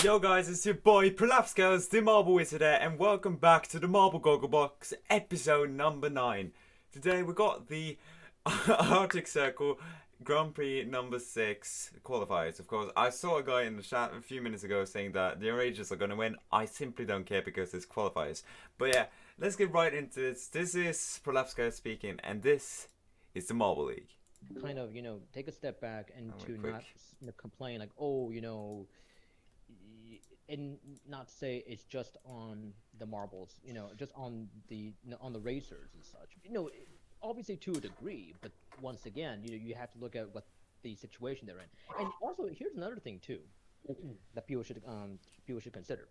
Yo guys, it's your boy Prolapskos, the Marble Wizard here, and welcome back to the Marble Gogglebox, episode number 9. Today we got the Arctic Circle Grand Prix number 6 qualifiers. Of course, I saw a guy in the chat a few minutes ago saying that the Rangers are going to win. I simply don't care because it's qualifiers. But yeah, let's get right into this. This is Prolapskos speaking, and this is the Marble League. Kind of, take a step back and Oh, to quick. not complain like, oh, and not say it's just on the marbles, just on the racers and such. Obviously to a degree, but once again, you have to look at what the situation they're in. And also, here's another thing too that people should consider.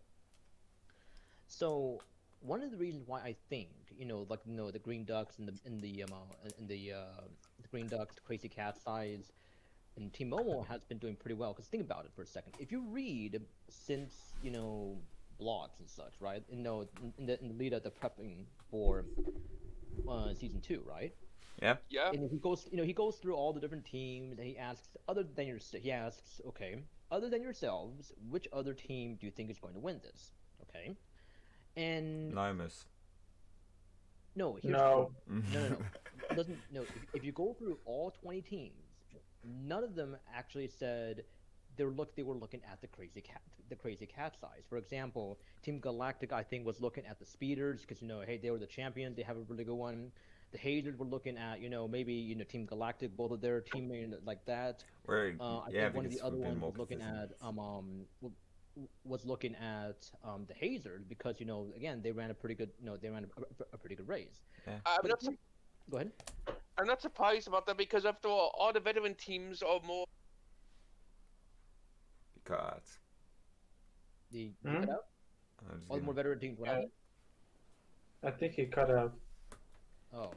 So one of the reasons why I think, the Green Ducks and the Green Ducks, the Crazy Cat size, and Team Momo has been doing pretty well. Because think about it for a second. If you read since blogs and such, right? In the lead up to prepping for season 2, right? Yeah? Yeah. And he goes through all the different teams, and he asks, okay, other than yourselves, which other team do you think is going to win this? Okay, and Limus. no, here's No. no. Doesn't no. If you go through all 20 teams, none of them actually said they were looking at the crazy cat size. For example, Team Galactic I think was looking at the speeders because hey, they were the champions, they have a really good one. The Hazers were looking at maybe Team Galactic, both of their teammates like that. I think one of the other ones was looking at the Hazers because again they ran a pretty good a pretty good race. Yeah. I'm not, Go ahead. I'm not surprised about that because after all the veteran teams are more. Because. The Hmm? cut out? All the more veteran teams. What happened? I think he cut out. Oh.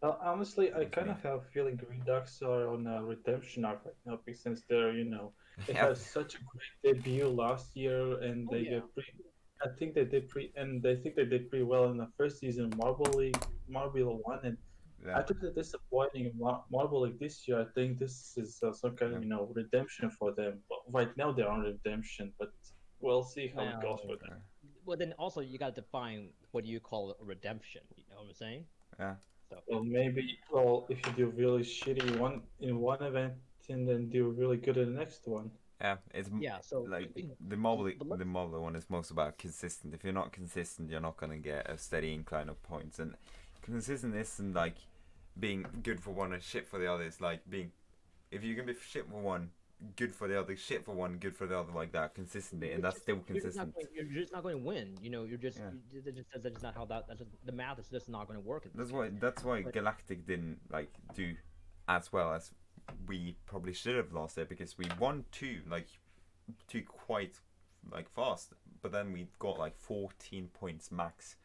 Honestly, I That's kind me. of have a feeling Green Ducks are on a redemption arc right now because since they Yeah. had such a great debut last year and Oh, they yeah. did pretty. I think they did pretty well in the first season of Marble League, Marble One, and Yeah. after the disappointing in Marble League this year, I think this is some kind of redemption for them. But right now they're on redemption, but we'll see how it goes Well, for them. well, then also you got to define what do you call a redemption. You know what I'm saying? Yeah. So Well, maybe if you do really shitty one event and then do really good in the next one. Yeah, it's yeah. So like the mobile but the mobile one is most about consistent. If you're not consistent, you're not gonna get a steady incline of points. And consistent isn't like being good for one and shit for the other. It's like being if you can be shit for one, good for the other, shit for one, good for the other, like that consistently, and that's still consistent. you're just not going to win. You're just Yeah. that's just not how the math is just not going to work. In this That's why But- Galactic didn't like do as well as we probably should have last year because we won two quite like fast, but then we got like 14 points max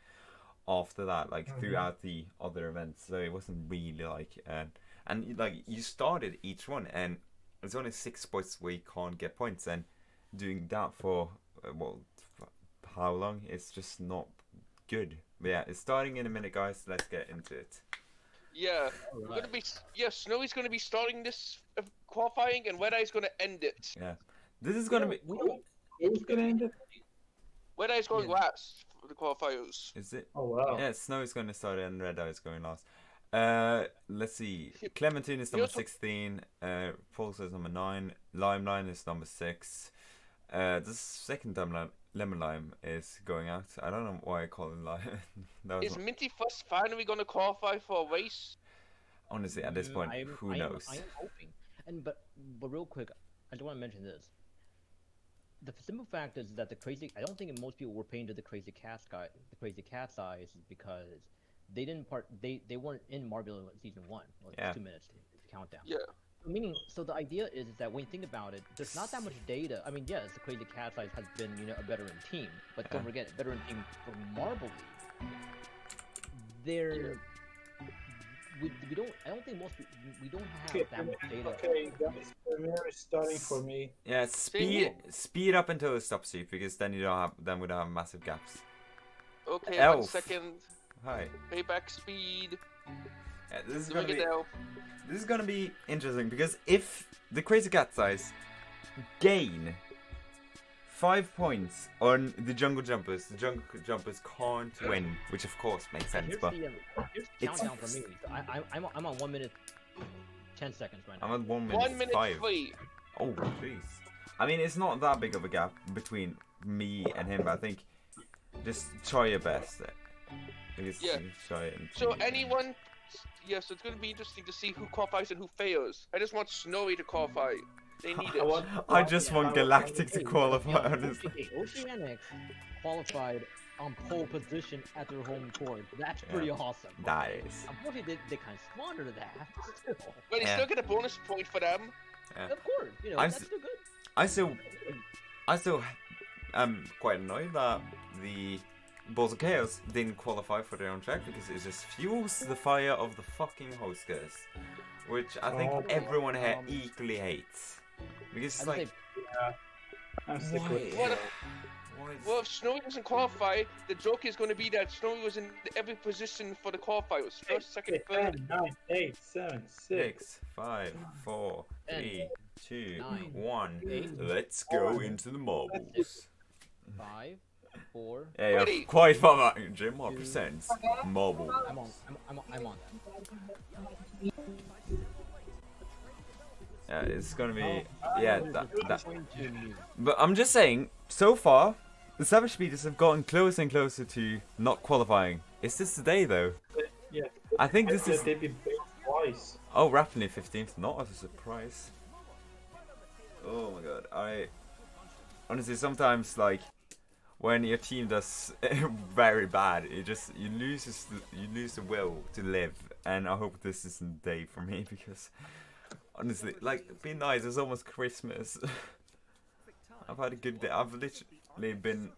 after that, like throughout the other events. So it wasn't really like and like you started each one, and there's only 6 spots where you can't get points, and doing that for how long? It's just not good. But yeah, it's starting in a minute, guys. Let's get into it. Yeah, All we're right. gonna be. Yeah, Snowy's gonna be starting this qualifying, and Red Eye's gonna end it. Yeah, this is gonna be. We don't. Who's gonna end it? Red Eye's going Yeah. last for the qualifiers. Is it? Oh wow. Yeah, Snow is going to start and Red Eye is going last. Let's see. Clementine is number Here's what- 16. Pulsar is number 9. Limelight is number 6. The second time Lemon Lime is going out. I don't know why I call it Lime. That was Is Minty Fuss finally gonna qualify for a race? honestly at this point, who knows? I am hoping. But real quick, I just want to mention this. The simple fact is that I don't think most people were paying to the crazy cat size is because they weren't in Marvel season 1. Well, it's Yeah. 2 minutes to countdown. Yeah. Meaning, so the idea is that when you think about it, there's not that much data. I mean, yes, the Crazy Cat Size has been, a veteran team, but don't Yeah. forget, veteran team for Marble League. They're, we don't. I don't think we don't have that much data. Okay, guys, Premiere is starting for me. Yeah, speed up until it stops you, because then we don't have massive gaps. Okay, Elf. 1 second. Hi. Payback speed. Yeah, this is Doing gonna it be now. This is gonna be interesting because if the Crazy Cat Size gain 5 points on the Jungle Jumpers. The Jungle Jumpers can't win, which of course makes sense. Here's But the it's- countdown for me. So I'm on 1 minute 10 seconds right now. I'm at 1 minute 1 minute 5. 3. Oh, jeez. I mean, it's not that big of a gap between me and him, but I think just try your best. Just Yeah. try it. So anyone, yes, it's going to be interesting to see who qualifies and who fails. I just want Snowy to qualify. They need it. I just want Galactic to qualify, Yo, honestly. Oceanics qualified on pole position at their home court. That's pretty awesome. That is. Unfortunately, they kind of squandered that. Still. But they Yeah. still get a bonus point for them. Of course, I'm that's s- still good. I still am quite annoyed that the Balls of Chaos didn't qualify for their own track because it just fuels the fire of the fucking hostess, which I think Oh. everyone here equally hates. Because it's I would like, say I'm sick Why? with What it. Well, if Snowy doesn't qualify, the joke is going to be that Snowy was in every position for the qualifiers. First, second, third. 10, 9, 8, 7, 6. 6, 5, 4, 3, 2, 9, 1. 8, Let's go into the marbles. 5, 4. Yeah, yeah, Ready. quite far back. Jim presents marble. I'm on that. Yeah, it's gonna be that. Going to me. But I'm just saying, so far, the Savage Speeders have gotten closer and closer to not qualifying. It's just today, though. Yeah. I think this is. They've been banned twice. Oh, Rapidly 15th, not as a surprise. Oh my god, I honestly sometimes like when your team does very bad, you lose the will to live, and I hope this isn't the day for me because honestly, like, be nice. It's almost Christmas. I've had a good day. I've literally been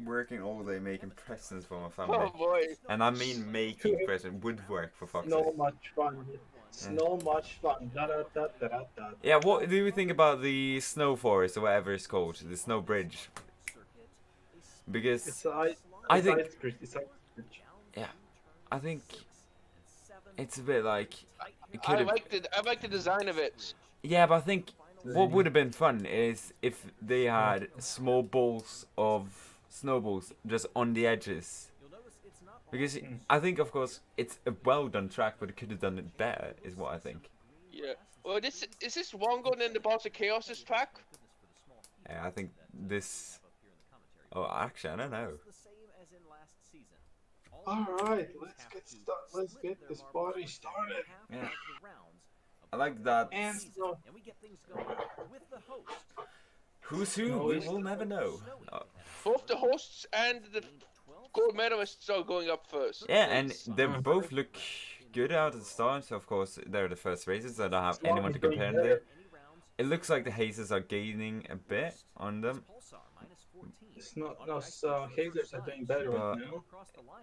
working all day making presents for my family, Oh boy. and I mean making presents, woodwork for fuck's No sake. much fun. It's no much fun. Da, da, da, da, da, da. Yeah, what do you think about the snow forest or whatever it's called, the snow bridge? Because It's I think- Ice bridge. It's ice bridge. I think it's a bit like it could I have. like the design of it. Yeah, but I think what would have been fun is if they had small balls of snowballs just on the edges. Because I think, of course, it's a well done track, but it could have done it better, is what I think. Yeah. Well, is this longer than the Balls of Chaos' track? Yeah, I think this. Oh, actually, I don't know. All right, let's get this party started. Yeah. I like that. And so, Who's who? We will never know. Oh. Both the hosts and the gold medalists are going up first. Yeah, and they both look good out at the start. So of course, they're the first races, so I don't have anyone to compare them to. It looks like the hazers are gaining a bit on them. it's not. No, hazers are doing better right now.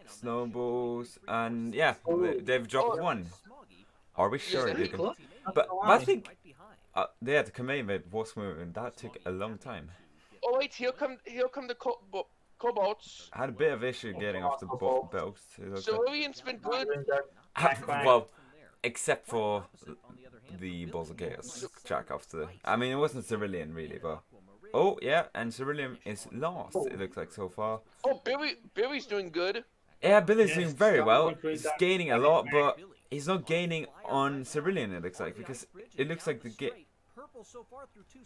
Snowballs, and yeah, they've dropped one. Are we sure Yeah, they they can? Close. But I think yeah, the command was moving, and that took a long time. Oh wait, here come the Cobalts. I had a bit of issue getting off the belts. It looks like. Cerulean's been good. Doing that. Well, except for the Balls of Chaos track after. I mean, it wasn't Cerulean really, but. Oh, yeah, and Cerulean is last, it looks like so far. Oh, Billy's doing good. Yeah, Billy's Yes, doing very well. agree He's that- gaining a lot, but he's not gaining on Cerulean, it looks like, because it looks like the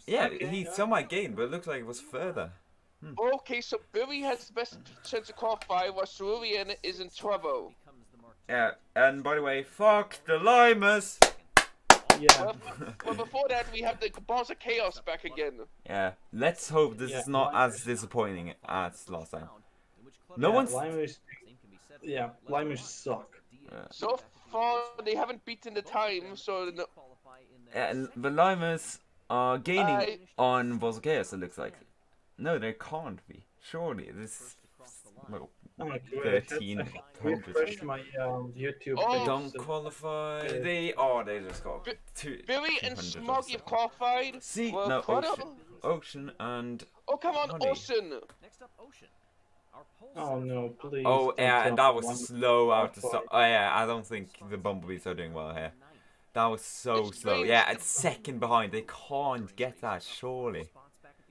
yeah, he somewhat gained, but it looks like it was further. Okay, so Billy has the best chance to qualify, while Cerulean is in trouble. Yeah, and by the way, fuck the Limers! Yeah. Well, before that, we have the Balls of Chaos back again. Yeah, let's hope this is not as disappointing as last time. No one's. Limers. Yeah, Limers suck. So far, they haven't beaten the time, so no, And the Limers are gaining I- on Balls of Chaos, it looks like. No, they can't be. Surely, this. Well, Oh my god. 1300. Refresh my YouTube. Oh. page. don't qualify. They just got two. Billy and 200 or Smog so. have qualified. See, Well, no, Prado- Ocean and. Oh, come on, Honey. Ocean. Oh no, please. Oh, don't yeah, and tell that me was one- slow out to qualify. start. Oh, yeah, I don't think the Bumblebees are doing well here. That was so It's slow. strange. Yeah, it's second behind. They can't get that, surely.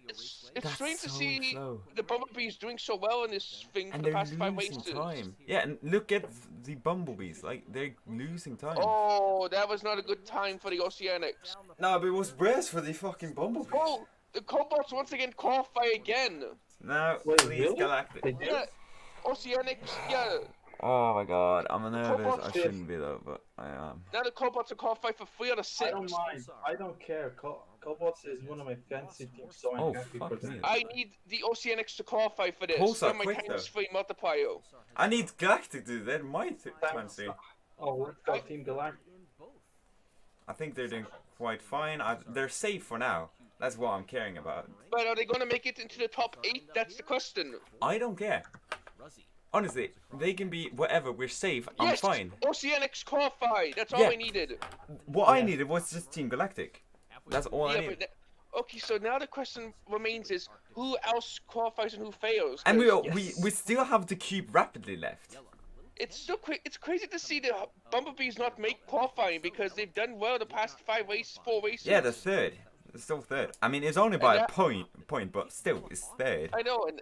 It's That's strange to so see slow. the Bumblebees doing so well in this thing for And the they're past 5 losing races. time. Yeah, and look at the bumblebees. Like, they're losing time. Oh, that was not a good time for the Oceanics. No, but it was worse for the fucking bumblebees. Oh, the Cobots once again qualify again. No, Wait, please, really? Galactic. They did? Yeah, Oceanics, yeah. Oh my god, I'm nervous. I Cobots- shouldn't be though, but I am. Now the Cobots are qualified for 3 out of 6. I don't mind. I don't care. Cobots is one of my fancy teams, so I'm Oh, happy fuck for them. me. I need the Oceanics to qualify for this. Pulsar Then my quick, times though. 3 multiplier. I need Galactic to do that. My fancy. Oh, let's go Team Galactic. I think they're doing quite fine. They're safe for now. That's what I'm caring about. But are they going to make it into the top 8? That's the question. I don't care. Honestly, they can be whatever. We're safe. I'm Yes, fine. Oceanics qualify. That's all Yeah. I needed. What I needed was just Team Galactic. That's all I Yeah, needed. but okay, so now the question remains is who else qualifies and who fails? And 'Cause we still have the cube rapidly left. it's still it's crazy to see the Bumblebees not make qualifying because they've done well the past 4 races. Yeah, the third. It's still third. I mean, it's only by a that- point, but still, it's third. I know, and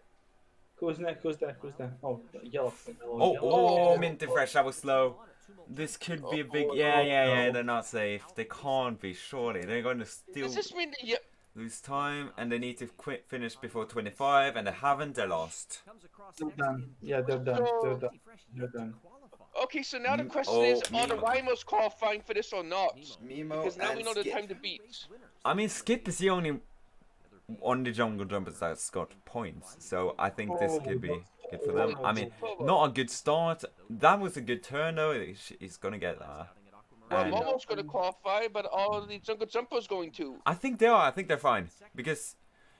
Who's next? Who's that? Oh, yellow. Oh, Yellow. Mint and Fresh, that was slow. This could be a big... Yeah, they're not safe. They can't be, surely. They're going to still does this mean that lose time, and they need to finish before 25, and they haven't, they're lost. They're done. Yeah, they're done. They're done. They're done. okay, so now the Mm, question oh, is, are the Mimo. Rhymos qualifying for this or not? Mimo Because now we and know the Skip. time to beat. I mean, Skip is the only on the jungle jumpers that's got points, so I think this could be good for them. I mean, not a good start. That was a good turn though. He's gonna get that. Well, And Momo's going to qualify, but all the Jungle Jumpers going to. I think they are. I think they're fine because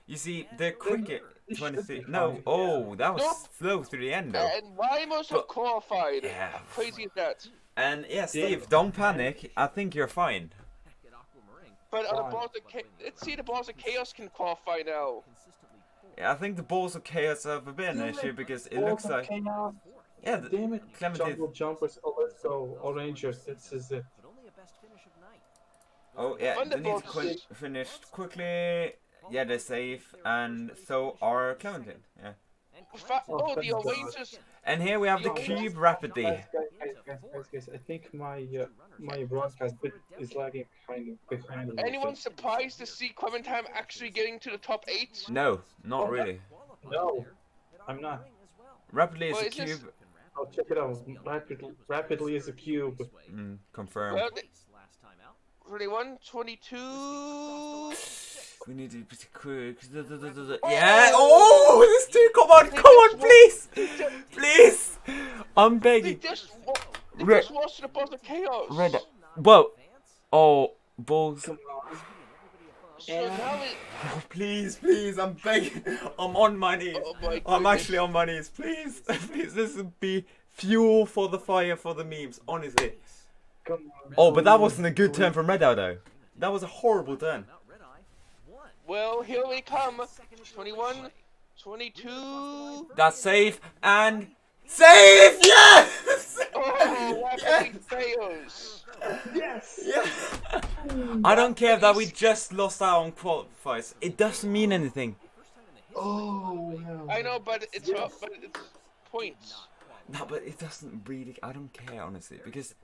you see they're quick at They should 23. be No, fine, oh, that was Nope. slow through the end though. And Rhymos have But- qualified. Yeah. How crazy is that? And yeah, Steve, don't panic. I think you're fine. But are the Fine. balls of let's see the balls of chaos can qualify now. Yeah, I think the balls of chaos have a bit an issue because it looks like yeah, Damn it, Clementine. jungle jumpers. Oh, let's go, Orangers. This is it. Oh yeah, they need to Thunderbolts. finish quickly. Yeah, they're safe, and so are Clementine. Yeah. Oh, the thank God. Rangers. And here we have the cube rapidly. Guys, I think my broadcast bit is lagging behind. Anyone surprised to see Clementine actually getting to the top 8? No, not really. No, I'm not. Rapidly is Well, a it's just- cube. I'll check it out. Rapidly is a cube. Confirmed. Well, 21, 22. We need to be pretty quick. Yeah. Oh, this dude, come on, please, please. I'm They begging. just Red- lost to the balls of chaos. Red. Whoa. Oh, balls. Come on. So now it. Oh, please, I'm begging. I'm on my knees. Oh my I'm goodness. actually on my knees. Please, please, this would be fuel for the fire for the memes, honestly. Come on. Oh, but that wasn't a good turn from Red Eye, though. That was a horrible turn. Well, here we come. 21, 22. That's safe and safe. Yes. Oh, rapidly fails. Yes. Yeah. I don't care that we just lost out on qualifiers. It doesn't mean anything. Oh wow. I know, but it's points. No, but it doesn't really. I don't care honestly because,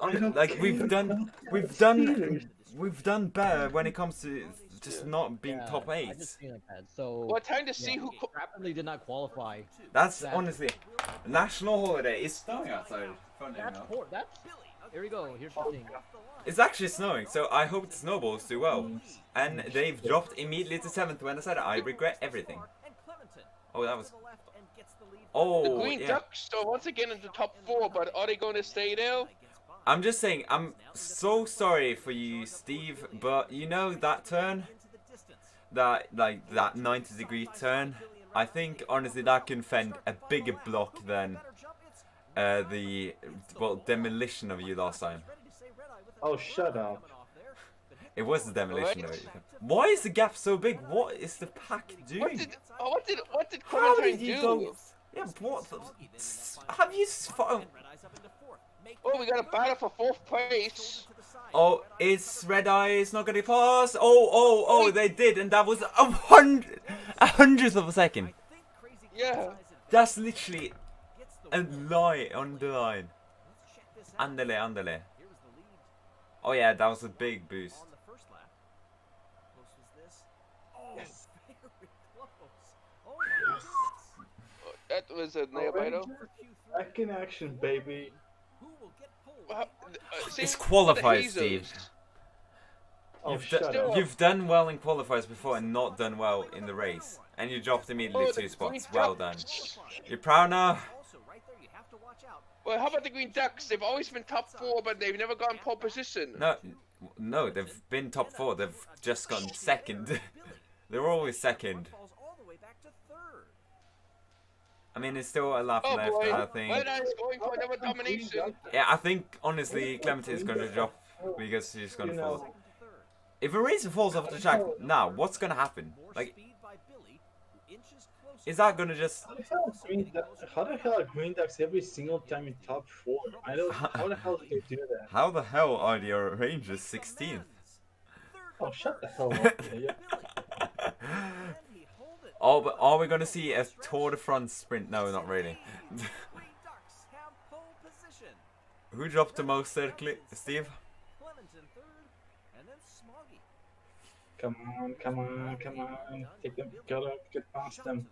don't like care. we've done better when it comes to just not being Yeah, top I 8. just feel like that. So What time to see who? rapidly did not qualify. That's That- honestly national holiday. It's snowing outside. Funny That's enough. that's. Here we go. Here's the thing. It's actually snowing, so I hope the snowballs do well. And they've dropped immediately to 7th when I said I regret everything. Oh, that was. The Oh, Green yeah. Ducks are once again in the top 4, but are they going to stay there? I'm just saying, I'm so sorry for you, Steve, but you know that turn? That 90-degree turn? I think, honestly, that can fend a bigger block than the demolition of you last time. Oh, shut up. It was the demolition What? of you. Why is the gap so big? What is the pack doing? What did How Clementine did you do? go? Yeah, what? Have you? Oh, we got a battle for 4th place. Oh, it's Red Eye. It's not going to pass. Oh, they did, and that was a hundredth of a second. Yeah. That's literally a lie on the line. Andale. Oh yeah, that was a big boost. That was a nail biter. Back in action, baby. It's qualifiers, Steve. Oh, shut up. You've done well in qualifiers before and not done well in the race. And you dropped immediately 2 spots. Well done. You're proud now? Well, how about the Green Ducks? They've always been top 4, but they've never gotten pole position. No, they've been top 4. They've just gone second. They're always second. I mean, it's still a lap left, boy. I think. Red Eye's going for another domination. Yeah, I think, honestly, Clementine is going to drop because she's going to fall. If a racer falls off the track now, what's going to happen? Like, is that going to just... How the hell are Green Ducks every single time in top 4? I don't... How the hell do they do that? How the hell are the Rangers 16th? Oh, shut the hell up. Oh, but are we going to see a Tour de France sprint? No, not really. Who dropped the most there, Steve? Come on. Take them, get past them.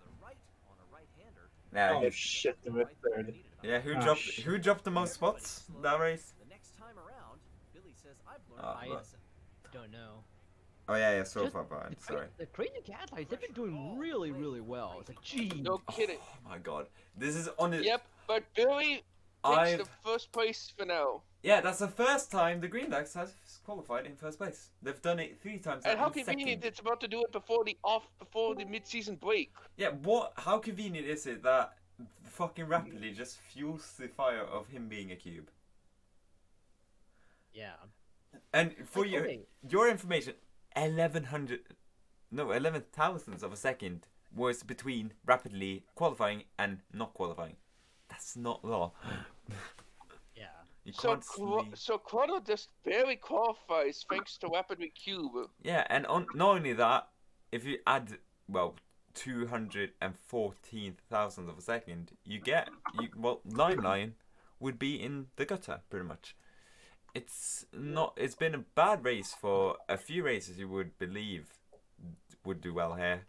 Yeah, Oh shit, they were third. yeah. Who dropped the most spots that race? I don't know. Oh yeah, so Just far behind. the Sorry. The Crazy Cat Eyes, they've been doing really, really well. It's like, gee. No kidding. Oh my god, this is on it. Yep, but Billy takes the first place for now. Yeah, that's the first time the Green Ducks has qualified in first place. They've done it 3 times. And how in convenient second. it's about to do it before the mid-season break. Yeah, how convenient is it that fucking rapidly just fuels the fire of him being a cube? Yeah. And for Okay. your information, 11 thousandths of a second was between rapidly qualifying and not qualifying. That's not law. Yeah. You So can't sleep. so Quaddle just barely qualifies thanks to Rapid Cube. Yeah, and not only that, if you add 214 thousandths of a second, Line would be in the gutter pretty much. It's been a bad race for a few races you would believe would do well here.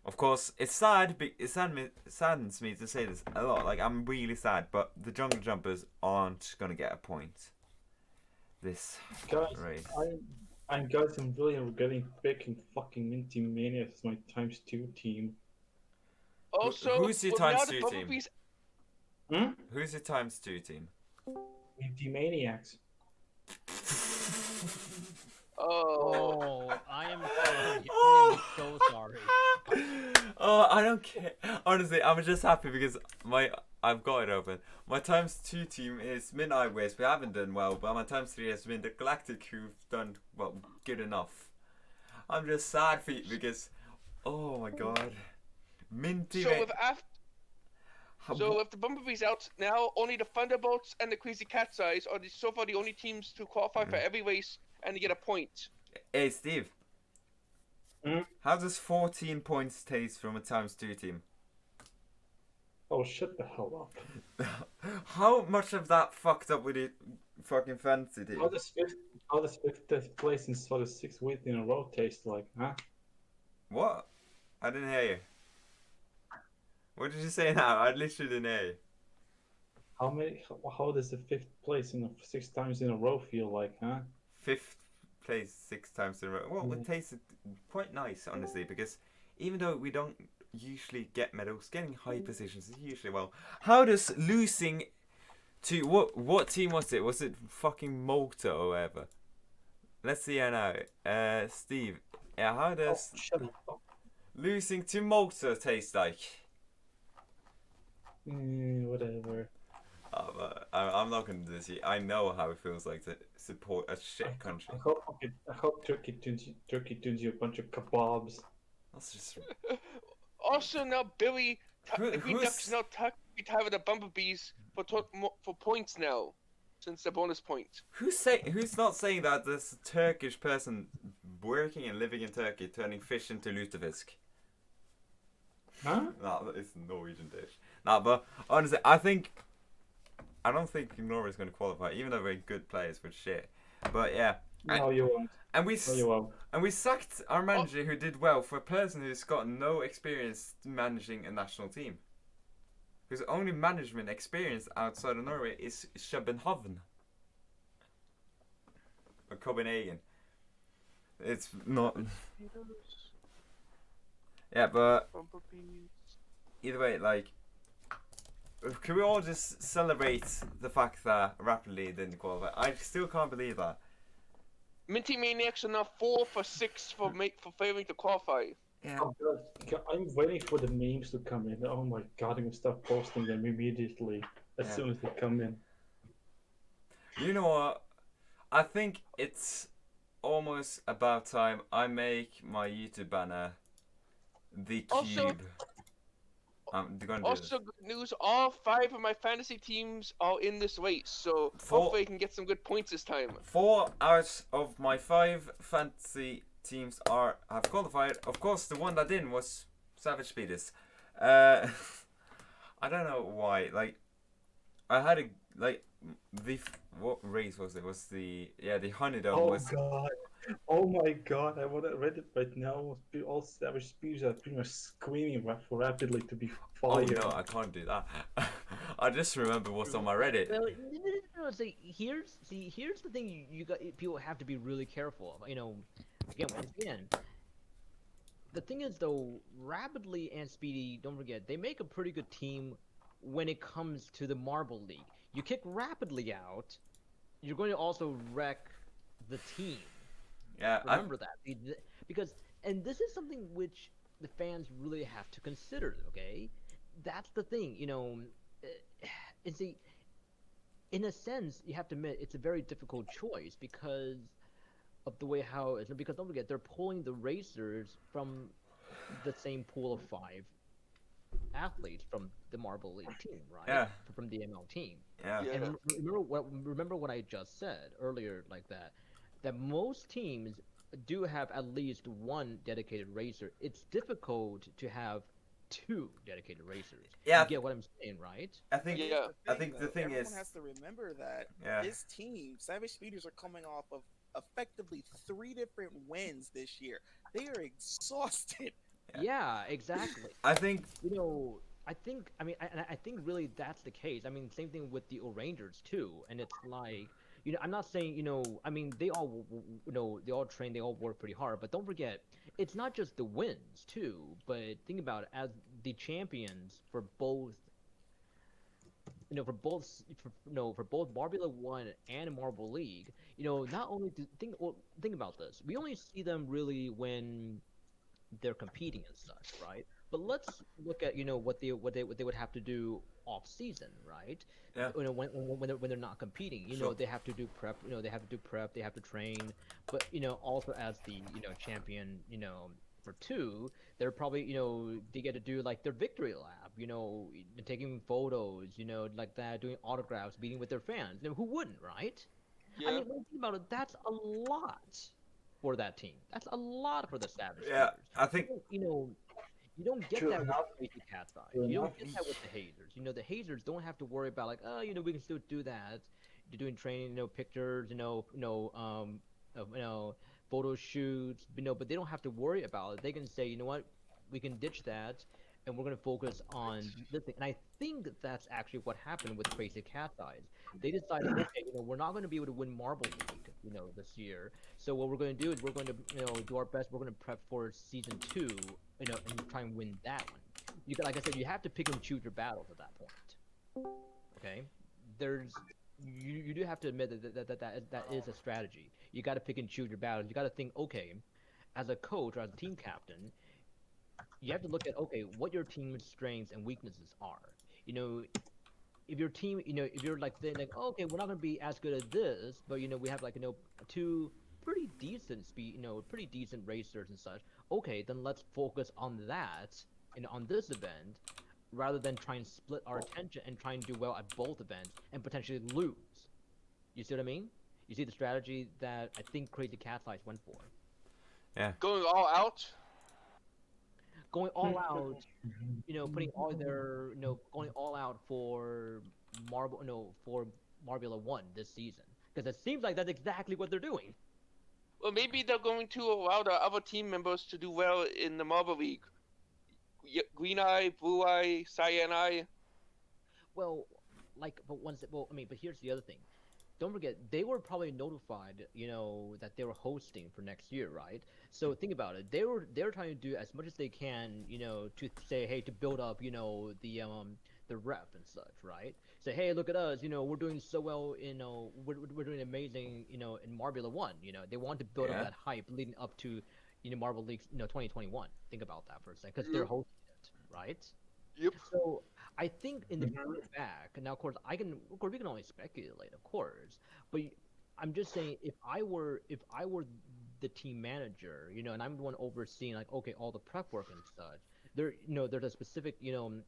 Of course, it's sad. It saddens me to say this a lot. Like, I'm really sad, but the Jungle Jumpers aren't gonna get a point this race. I'm really regretting picking fucking Minty Mania as my ×2 team. Also, Who's your now times the 2 team? Bumblebees- Who's your ×2 team? Minty Maniacs. Oh. I am sorry. I am so sorry. Oh, I don't care. Honestly, I'm just happy because I've got it open. My ×2 team is Min Eyeways. We haven't done well, but my ×3 has been the Galactic, who've done good enough. I'm just sad for you because, oh my god, Minty. So if the Bumblebees out now, only the Thunderbolts and the Crazy Cat's Eyes are so far the only teams to qualify for every race and to get a point. Hey Steve, how does 14 points taste from a ×2 team? Oh, shut the hell up. How much of that fucked up with it fucking fancy team? How does fifth place in sort of 6 weeks in a row taste like, huh? What? I didn't hear you. What did you say now? I literally didn't hear you. How does the 5th place in 6 times in a row feel like, huh? 5th place 6 times in a row. Well, it tasted quite nice, honestly, because even though we don't usually get medals, getting high positions is usually well. How does losing to what team was it? Was it fucking Malta or whatever? Let's see here now. Steve, yeah, how does losing to Malta taste like? Whatever. I'm not gonna do this. I know how it feels like to support a shit country. I hope Turkey turns you a bunch of kebabs. That's just. Also now Billy, the Who- Green who's- Ducks now tied with the Bumblebees for points now. since the bonus point. Who's not saying that this Turkish person working and living in Turkey turning fish into lutefisk? Huh? No, it's Norwegian dish. No, but honestly, I don't think Norway is going to qualify, even though they're good players with shit. But yeah, No, you won't. and we No, you won't. and we sacked our manager who did well for a person who's got no experience managing a national team. Whose only management experience outside of Norway is København. Or Copenhagen. It's not. Yeah, but either way, like, can we all just celebrate the fact that Rapidly didn't qualify? I still can't believe that. Minty Maniacs are now 4 for 6 for failing to qualify. Yeah. Oh, God. I'm waiting for the memes to come in. Oh my god, I'm gonna start posting them immediately as soon as they come in. You know what? I think it's almost about time I make my YouTube banner the Cube. Also- I'm gonna do Also, this. good news, all 5 of my fantasy teams are in this race, so Four- hopefully I can get some good points this time. 4 out of my 5 fantasy teams have qualified. Of course, the one that didn't was Savage Speeders. I don't know why. Like, I had what race was it? Was the Honeydome Oh was. god. Oh my god, I would have read it right now. All Savage Spears are pretty much screaming rapidly to be Oh fired. no, I can't do that. I just remember what's on my Reddit. Well, no, here's the thing you got people have to be really careful of. You know, again, the thing is though, Rapidly and Speedy, don't forget, they make a pretty good team when it comes to the Marble League. You kick Rapidly out, you're going to also wreck the team. Yeah, Remember that, because and this is something which the fans really have to consider. Okay, that's the thing. You know, and see, in a sense, you have to admit it's a very difficult choice because of the way how it's because don't forget they're pulling the racers from the same pool of 5 athletes from the Marble League team, right? Yeah. From the ML team. yeah. Yeah. And remember what I just said earlier, like that most teams do have at least one dedicated racer. It's difficult to have 2 dedicated racers. Yeah. You get what I'm saying, right? I think Yeah. I think the thing everyone is. has to remember that Yeah. this team, Savage Speeders, are coming off of effectively 3 different wins this year. They are exhausted. Yeah, exactly. I think You know, I think really that's the case. I mean, same thing with the Rangers too. And it's like, you know, I'm not saying, you know, I mean, they all, you know, they all train, they all work pretty hard. But don't forget, it's not just the wins too. But think about it as the champions for both, you know, for both Marbula 1 and Marble League. You know, not only think about this. We only see them really when they're competing and such, right? But let's look at, you know, what they would have to do off season, right? Yeah. You know, when they're not competing, you know, Sure. they have to do prep. You know, they have to do prep. They have to train. But you know, also as the champion, you know, for 2, they're probably, you know, they get to do like their victory lap. You know, taking photos. You know, like that, doing autographs, meeting with their fans. You know, who wouldn't, right? Yeah. I mean, when you think about it, that's a lot for that team. That's a lot for the Savage Yeah, Speeders. I think You know, you don't get True that with enough. the Crazy Cat's Eye. True You don't enough. get that with the Hazers. You know, the Hazers don't have to worry about like, oh, you know, we can still do that. You're doing training, you know, pictures, photo shoots, you know, but they don't have to worry about it. They can say, you know what, we can ditch that, and we're gonna focus on this thing. And I think that's actually what happened with Crazy Cat's Eyes. They decided, okay, you know, we're not gonna be able to win Marble League, you know, this year. So what we're gonna do is we're going to, you know, do our best. We're gonna prep for season 2, you know, and try and win that one. Like I said, you have to pick and choose your battles at that point. Okay, you do have to admit that is a strategy. You got to pick and choose your battles. You got to think, okay, as a coach or as a team captain, you have to look at, okay, what your team's strengths and weaknesses are. You know, if your team, you know, if you're like saying like, oh, okay, we're not gonna be as good at this, but you know, we have like, you know, 2 pretty decent pretty decent racers and such. Okay, then let's focus on that and on this event, rather than try and split our attention and try and do well at both events and potentially lose. You see what I mean? You see the strategy that I think Crazy Cat's Eyes went for. Going all out. Going all out, putting all their, going all out for for Marbula 1 this season. Because it seems like that's exactly what they're doing. Well, maybe they're going to allow the other team members to do well in the Marble League. Green Eye, Blue Eye, Cyan Eye. Well, but here's the other thing. Don't forget, they were probably notified, that they were hosting for next year, right? So think about it. They're trying to do as much as they can, to say, hey, to build up, the rep and such, right? Say, hey, look at us, we're doing so well, we're doing amazing, in Marbula 1, they want to build up Yeah. that hype leading up to, Marble League, 2021. Think about that for a second, because they're hosting it, right? Yep. So I think in the back now, of course, we can only speculate, of course, but I'm just saying if I were the team manager, and I'm the one overseeing like okay all the prep work and such, there's a specific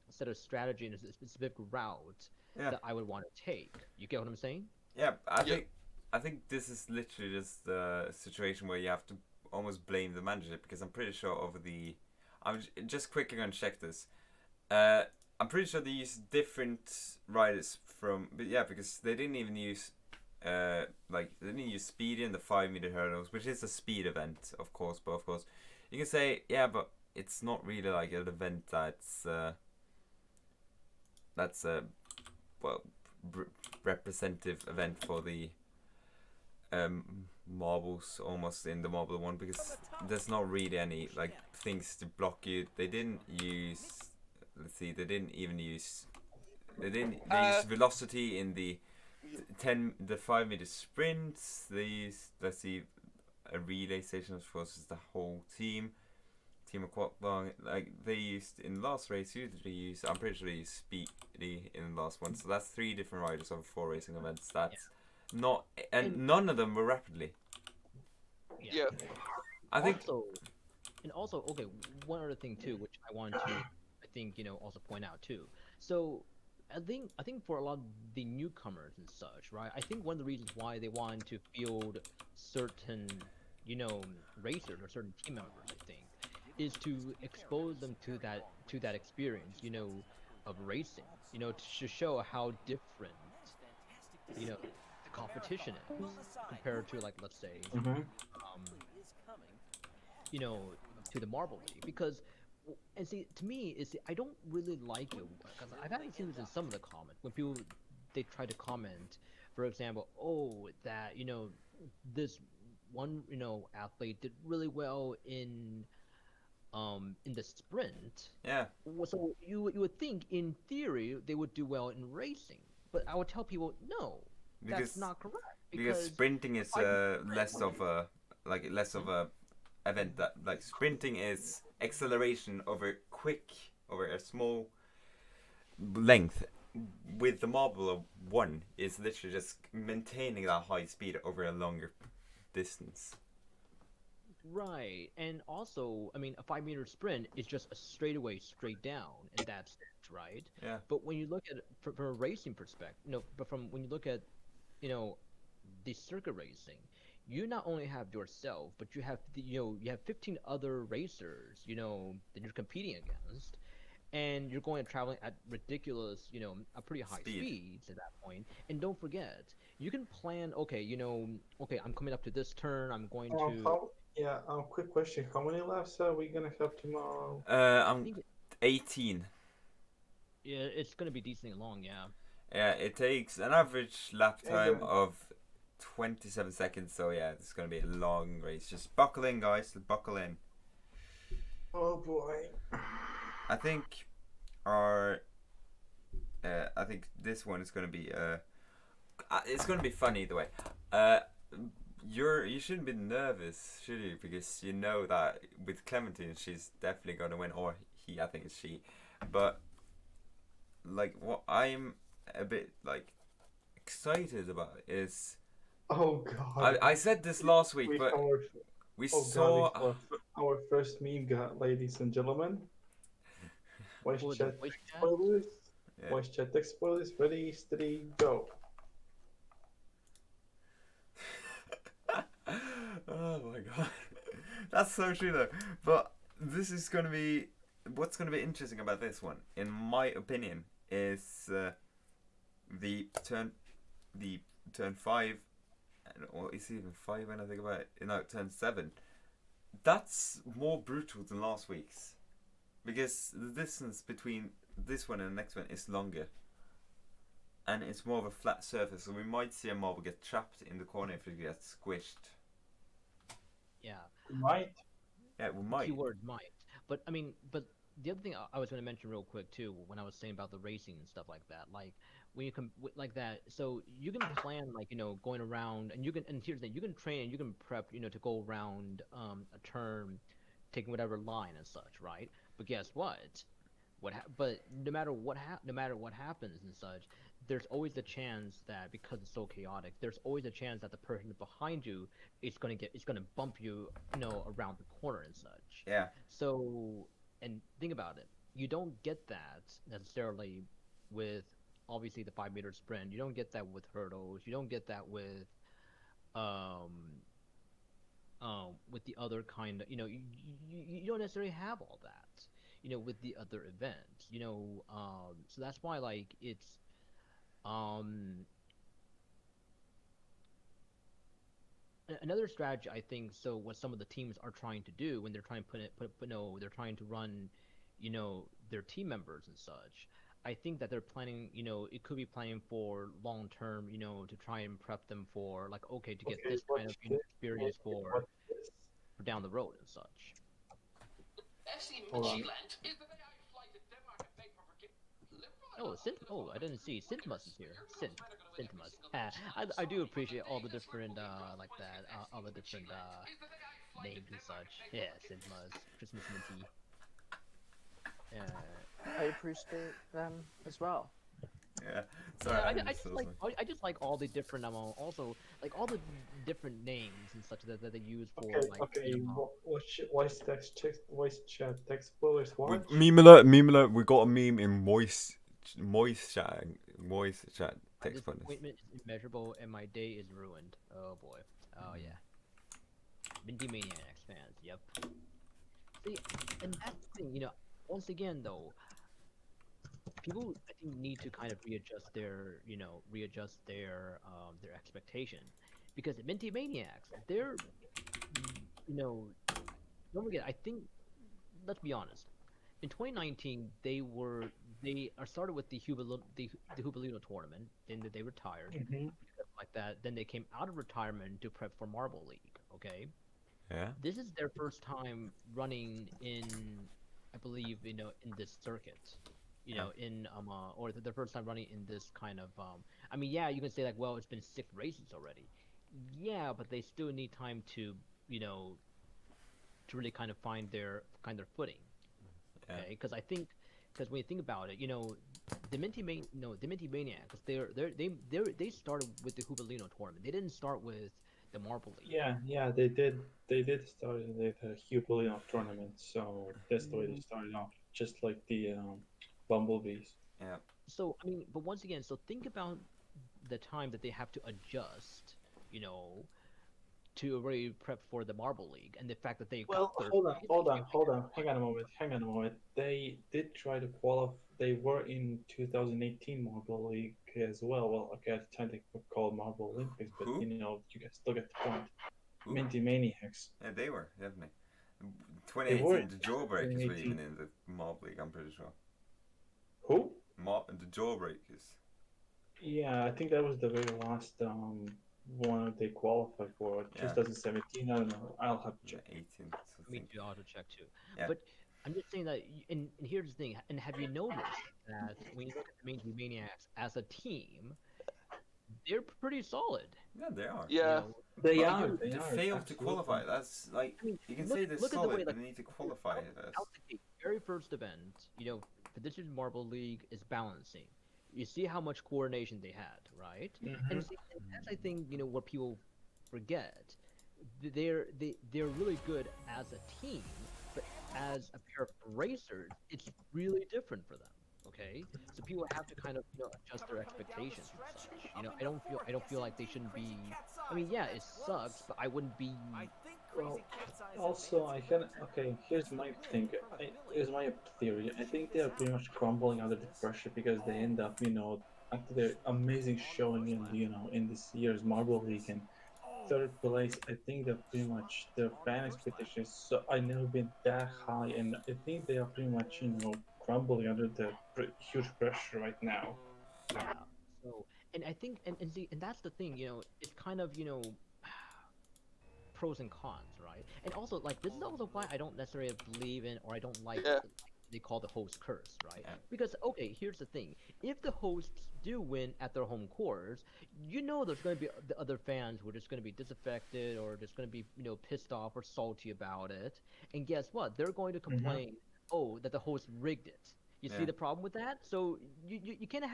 set of strategy and a specific route Yeah. that I would want to take. You get what I'm saying? Yeah, Yeah. I think this is literally just the situation where you have to almost blame the manager because I'm pretty sure I'm just quickly going to check this. I'm pretty sure they use different riders because they didn't even use they didn't use speed in the 5 meter hurdles, which is a speed event, of course. But of course, you can say but it's not really like an event that's representative event for the marbles almost in the Marble 1 because there's not really any like things to block you. They didn't use they used velocity in the 5 meter sprints. They used a relay station, of course, is the whole team of Qualifiers. Like they used in the last race, I'm pretty sure they used Speedy in the last one. So that's 3 different riders over 4 racing events. That's not, and none of them were rapidly. Yeah. I think Also, okay, one other thing too, which I want to, I think, also point out too. So, I think for a lot of the newcomers and such, right? I think one of the reasons why they want to field certain, racers or certain team members, I think, is to expose them to that experience, of racing, to show how different, the competition is compared to like let's say to the Marble League because and see to me I don't really like it because I've actually seen this in some of the comments when people they try to comment, for example, oh that this one athlete did really well in the sprint. yeah. So you would think in theory they would do well in racing, but I would tell people no, that's not correct Because sprinting is less of a event that like sprinting is acceleration over a small length. With the Marble 1 is literally just maintaining that high speed over a longer distance. Right, and also, I mean, a 5 meter sprint is just a straightaway, straight down, and that's it, right? Yeah. But when you look at it from a racing perspective, when you look at, the circuit racing, you not only have yourself, but you have you have 15 other racers, that you're competing against, and you're going and traveling at ridiculous, a pretty high speeds at that point. And don't forget, you can plan. Okay, okay, I'm coming up to this turn. I'm going to. Quick question. How many laps are we gonna have tomorrow? I'm 18. Yeah, it's gonna be decently long, yeah. Yeah, it takes an average lap time of 27 seconds, so yeah, it's gonna be a long race. Just buckle in, guys. Buckle in. Oh boy. I think I think this one is gonna be it's gonna be funny either way. You shouldn't be nervous, should you? Because you know that with Clementine, she's definitely gonna win, or he. I think it's she. But like, what I'm a bit like excited about is. Oh god. I said this last week, but we saw our first meme, ladies and gentlemen. Voice chat spoilers. Yeah. Voice chat text spoilers. Ready, steady, go. my god, that's so true though. But this is gonna be what's gonna be interesting about this one, in my opinion, is the turn the turn 5, or is it even 5 when I think about it? No, turn 7. That's more brutal than last week's, because the distance between this one and the next one is longer, and it's more of a flat surface, so we might see a marble get trapped in the corner if it gets squished. Yeah. Might. Yeah, we might. Keyword might. But I mean, but the other thing I was going to mention real quick too, when I was saying about the racing and stuff like that, like when you come like that, so you can plan like going around, and you can, and here's the thing, you can train and you can prep to go around a turn, taking whatever line and such, right? But guess what? But no matter what happens and such, there's always a chance that, because it's so chaotic, there's always a chance that the person behind you is gonna bump you, around the corner and such. Yeah. So, and think about it, you don't get that necessarily with, obviously, the 5 meter sprint. You don't get that with hurdles. You don't get that um with the other kind of, you don't necessarily have all that, with the other events, so that's why, like, it's um another strategy, I think. So what some of the teams are trying to do when they're trying to no, they're trying to run, their team members and such. I think that they're planning, it could be planning for long term, to try and prep them for, like, okay, to get Okay, this kind of watch this. experience Watch this. for down the road and such. Hold on. Oh, I didn't see. Synthmus is here. Synthmus. I do appreciate all the different, like that, all the different, names and such. Yeah, Synthmus, Christmas Minty. I appreciate them as well. Yeah. Sorry, Yeah, I'm so sorry. I just like all the different, also like all the different names and such that they use for, Okay, like. okay. Voice chat text spoilers. Watch. Meme alert, we got a meme in voice chat text bonus. Disappointment is immeasurable and my day is ruined. Oh boy. Oh yeah. Minty Maniacs fans. Yep. See, and that's the thing, once again though, people, I think, need to kind of readjust their expectation, because the Minty Maniacs, they're, don't forget, I think, let's be honest, in 2019 they are started with the Jubilino tournament, then they retired, Mhm. like that, then they came out of retirement to prep for Marble League. Okay, Yeah. this is their first time running in, I believe, in this circuit, or their first time running in this kind of, I mean, yeah, you can say, like, well, it's been 6 races already. Yeah, but they still need time to, to really kind of find their footing. Yeah. Okay, because when you think about it, the Minty Maniacs, they started with the Jubilino tournament. They didn't start with the Marble League. Yeah, they did. They did start with a Jubilee tournament, so that's the way they started off, just like the Bumblebees. Yeah. So I mean, but once again, so think about the time that they have to adjust, to already prep for the Marble League, and the fact that they Well, got third hold on, place. hold on, hold on. Hang on a moment. They did try to qualify. They were in 2018 Marble League as well. Well, okay, at the time they were called Marble Olympics, but Who? you guys still get the point. Who? Minty Maniacs. Yeah, they were definitely. They were 2018, the Jawbreakers were 2018. even in the Mob League. I'm pretty sure. Who? The Jawbreakers. Yeah, I think that was the very last one they qualified for. Yeah. 2017. I don't know. I'll have to check. 18. I mean, you ought to check too. Yeah. But I'm just saying that, and here's the thing. And have you noticed that when you look at the Minty Maniacs as a team, they're pretty solid. Yeah, they are. Yeah. They But are. They failed to absolutely. qualify. That's like, I mean, you can look- say they're look at the solid, way, but like, they need to qualify out, first. out the gate, very first event, for this year's Marble League is balancing. You see how much coordination they had, right? And, see, and that's, I think, what people forget. They're really good as a team, but as a pair of racers, it's really different for them. Okay, so people have to kind of adjust their expectations and such. I don't feel like they shouldn't be. I mean, yeah, it sucks, but I wouldn't be. Well, also, I can. Okay, here's my thing. Here's my theory. I think they are pretty much crumbling under the pressure because they end up, after their amazing showing in, in this year's Marble League and third place. I think that pretty much their fan expectations. So I never been that high, and I think they are pretty much, crumbling under the huge pressure right now. Yeah. So, and I think, and see, and that's the thing. It's kind of pros and cons, right? And also, like, this is also why I don't necessarily believe in, or I don't like Yeah. what they call the host curse, right? Yeah. Because, okay, here's the thing: if the hosts do win at their home course, there's going to be the other fans who are just going to be disaffected, or just going to be, pissed off or salty about it. And guess what? They're going to complain, oh, that the host rigged it. You see Yeah. the problem with that? So you kind of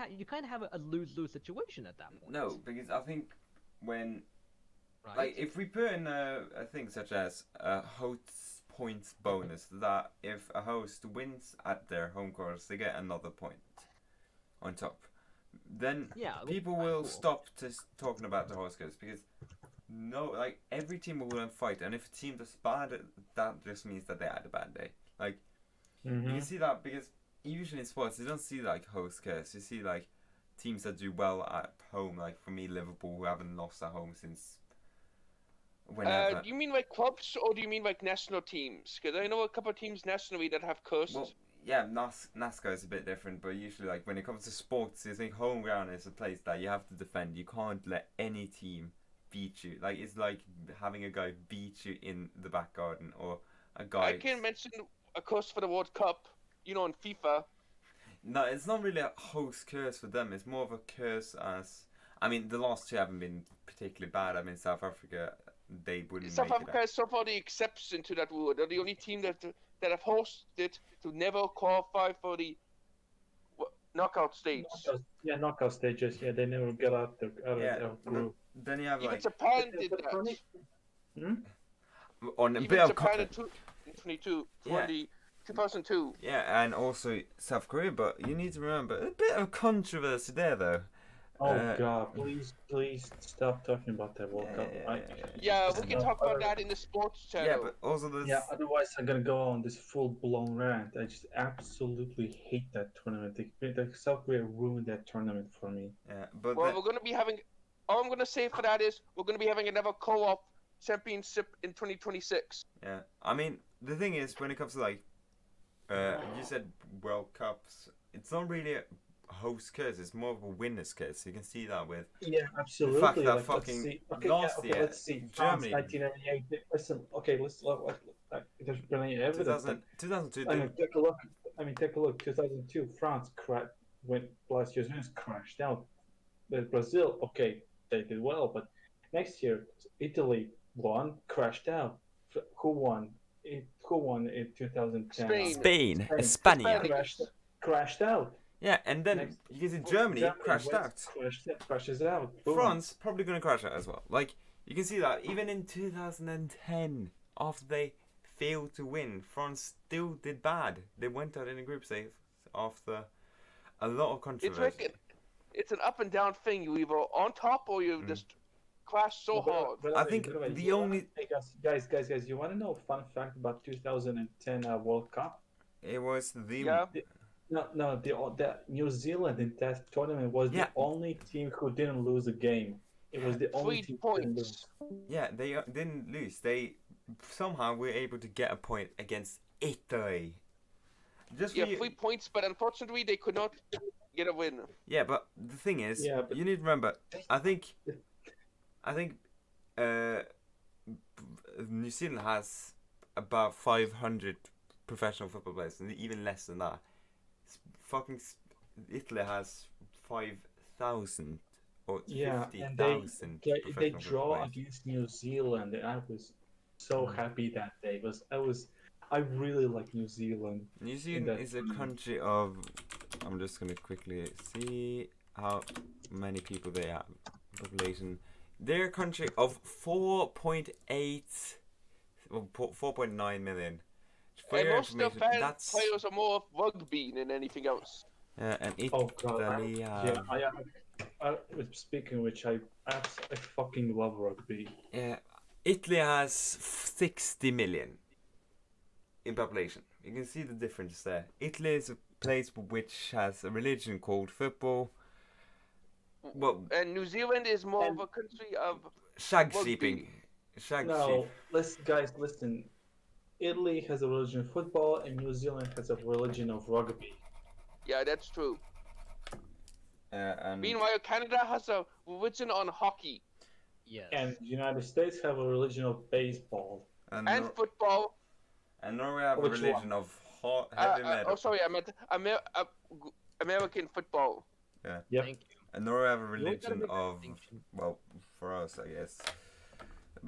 have a lose-lose situation at that point. No, because I think when Right? like if we put in a thing such as a host points bonus, that if a host wins at their home course, they get another point on top. Then Yeah, well, people right, will cool. stop talking about the host course because like every team will win a fight, and if a team does bad, that just means that they had a bad day. Like you can see that because usually in sports you don't see like host curse. You see like teams that do well at home. Like for me, Liverpool, who haven't lost at home since whenever. Do you mean like clubs or do you mean like national teams? Because I know a couple of teams nationally that have cursed. Well, yeah, NASCAR is a bit different, but usually like when it comes to sports, you think home ground is a place that you have to defend. You can't let any team beat you. Like it's like having a guy beat you in the back garden or a guy. I can mention a curse for the World Cup. In FIFA. No, it's not really a host curse for them. It's more of a curse as. I mean, the last two haven't been particularly bad. I mean, South Africa, they wouldn't South make Africa it. is so far the exception to that rule. They're the only team that have hosted to never qualify for the knockout stage. Knockout stages. Yeah, they never get out their group. Then you have Even like Japan did that. on a Even bit of Japan in 2002. Yeah, and also South Korea, but you need to remember a bit of controversy there, though. Oh God! Please stop talking about that World Cup. Yeah, we can talk about that in the sports channel. Yeah, but also this. Yeah, otherwise I'm gonna go on this full-blown rant. I just absolutely hate that tournament. South Korea ruined that tournament for me. Yeah, but we're gonna be having. All I'm gonna say for that is we're gonna be having another co-op championship in 2026. Yeah, I mean the thing is when it comes to like, you said World Cups, it's not really a host curse. It's more of a winner's curse. You can see that with absolutely. the fact that like, fucking last year, let's see. Germany, 1998. Listen, okay, there's plenty of evidence. 2002. I mean, take a look. 2002, France when last year's winners crashed out. Brazil, okay, they did well, but next year Italy won, crashed out. Who won? Who won in 2010? Spain. Crashed out. Yeah, and then you can see Germany crashed out. Crashes out. Boom. France probably going to crash out as well. Like, you can see that even in 2010, after they failed to win, France still did bad. They went out in a group stage after a lot of controversy. It's an up and down thing. You either on top or you just crash so hard. I think the only... Hey guys, you want to know a fun fact about 2010 World Cup? It was the... Yeah. No, the New Zealand in that tournament was the only team who didn't lose a game. It was the only 3 team points. who didn't lose. Yeah, they didn't lose. They somehow were able to get a point against Italy. 3 points, but unfortunately they could not get a win. Yeah, but the thing is, you need to remember. I think New Zealand has about 500 professional football players, and even less than that. Fucking Italy has 5,000 or 50,000. And they draw against New Zealand, and I was so happy that day. I really like New Zealand. New Zealand is a country of. I'm just gonna quickly see how many people they have. Population. They're a country of 4.9 million. And most of the players are more of rugby than anything else. And Oh god, Italy yeah, speaking of which, I fucking love rugby. Italy has 60 million in population. You can see the difference there. Italy is a place which has a religion called football. Well, And New Zealand is more of a country of shag rugby. sheeping. Shag No, sheep. listen, guys, listen. Italy has a religion of football, and New Zealand has a religion of rugby. Yeah, that's true. And Meanwhile, Canada has a religion on hockey Yes. And the United States have a religion of baseball. and football. And Norway have a Which religion of heavy metal. Sorry, I meant American football. Yeah. Yep. Thank you. And Norway have a You always gotta religion make that of, distinction. well, for us, I guess,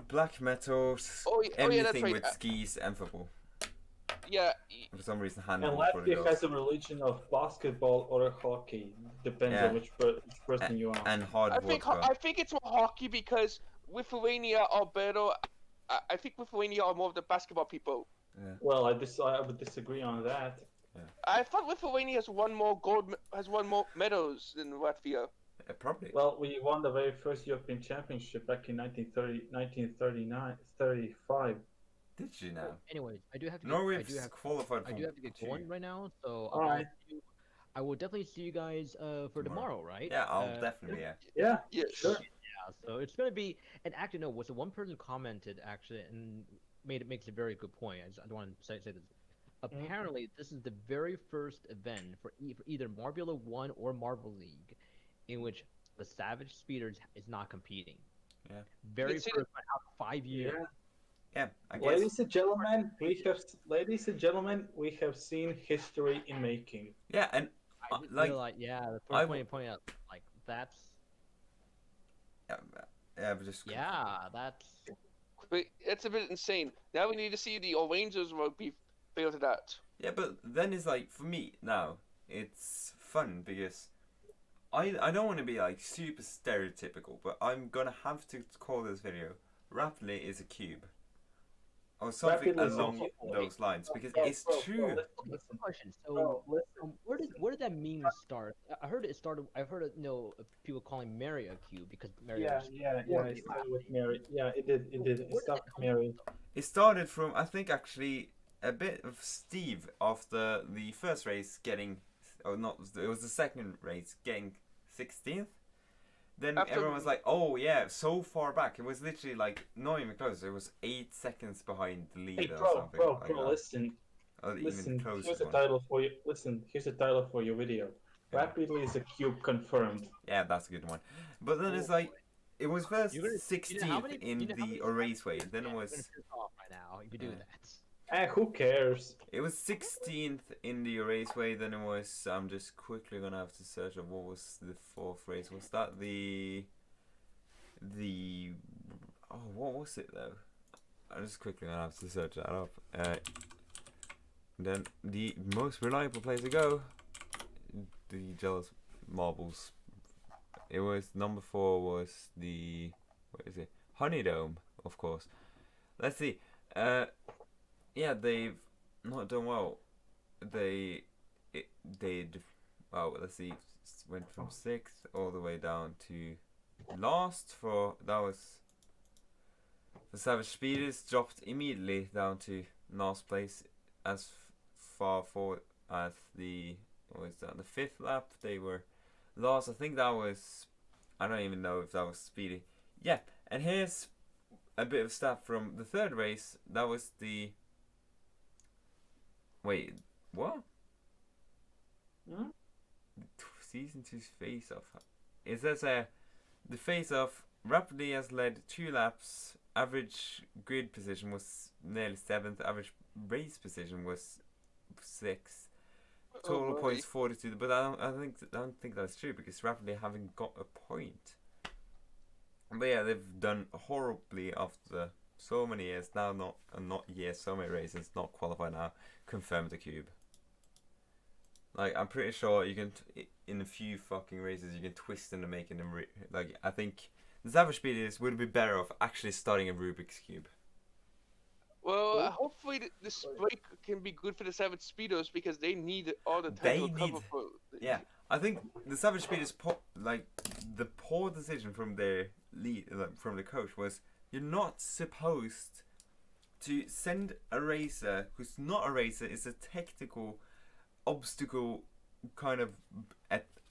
black metal, Oh, yeah, anything that's right. with skis and football. Yeah, For some reason, And handball for the Latvia girls. has a religion of basketball or hockey. Depends Yeah. on which person you are. And hard I think vodka. I think it's more hockey because Lithuania are better. I think Lithuania are more of the basketball people. Well, I would disagree on that. I thought Lithuania has won more medals than Latvia. Probably. Well, we won the very first European Championship back in 1935. Did you now? Anyways, I do have to. Norway's qualified I for do have to get two. going right now, so Alright. I will definitely see you guys for tomorrow, right? Yeah, I'll definitely, yeah. Yeah, Yes. sure. Yeah, so it's gonna be, and actually no, was the one person commented actually and makes a very good point. I don't want to say this. Apparently, this is the very first event for either Marbula One or Marble League, in which the Savage Speeders is not competing. Yeah. Very It's first one out of 5 years. Yeah, I guess. Ladies and gentlemen, we have seen history in making. Yeah, and I just like, feel like the I first point out like that's but just that's But it's a bit insane. Now we need to see the Rangers rugby fail to that. yeah, but then it's like for me now, it's fun because I don't want to be like super stereotypical, but I'm gonna have to call this video "Rapidly is a cube" or something Rapidly is a along cube. those lines because Bro, it's bro, true. okay, so question. So Bro, listen. where did that meme start? I heard it started. I've heard people calling Mary a cube because Mary. Yeah, was- it started with Mary. Yeah, it did. It Where did stopped that come Mary. from, It started from I think actually a bit of Steve after the first race getting, or not, it was the second race getting 16th. Then After- everyone was like, "Oh yeah, so far back." It was literally like not even close. It was 8 seconds behind the lead Hey, or bro, something. bro, like bro, that. listen. Or even Listen, close here's a one. title for you. Listen, here's a title for your video. Yeah. Rapidly is a cube confirmed. Yeah, that's a good one. But then it's like, it was first You're gonna- 16th you know how many- in you know how the many- raceway. Then Yeah, it you're was gonna piss off right now. You do Yeah. that. Who cares? It was 16th in the raceway, then it was, I'm just quickly gonna have to search up what was the fourth race. Was that oh, what was it though? I'm just quickly gonna have to search that up. Then the most reliable place to go, the Jealous Marbles. It was number 4 was the, what is it? Honeydome, of course. Let's see. Yeah, they've not done well. Well, let's see, went from 6th all the way down to last that was the Savage Speeders, dropped immediately down to last place as far forward as the 5th lap. They were last. I think that was, I don't even know if that was Speedy. Yeah, and here's a bit of stuff from the 3rd race. That was the, wait, what? Hmm? Season 2's face-off. It says the face-off rapidly has led 2 laps. Average grid position was nearly 7th. Average race position was 6th. Total boy. points 42. But I don't think that's true because rapidly haven't got a point. But yeah, they've done horribly after so many years now. So many races, not qualified now. Confirmed the cube. Like, I'm pretty sure you can, in a few fucking races, you can twist into making them, like, I think the Savage Speeders would be better off actually starting a Rubik's Cube. Well, hopefully this break can be good for the Savage Speedos because they need all the time They to recover need- for Yeah, I think the Savage Speed is the poor decision from their lead, from the coach was you're not supposed to send a racer who's not a racer, is a technical obstacle kind of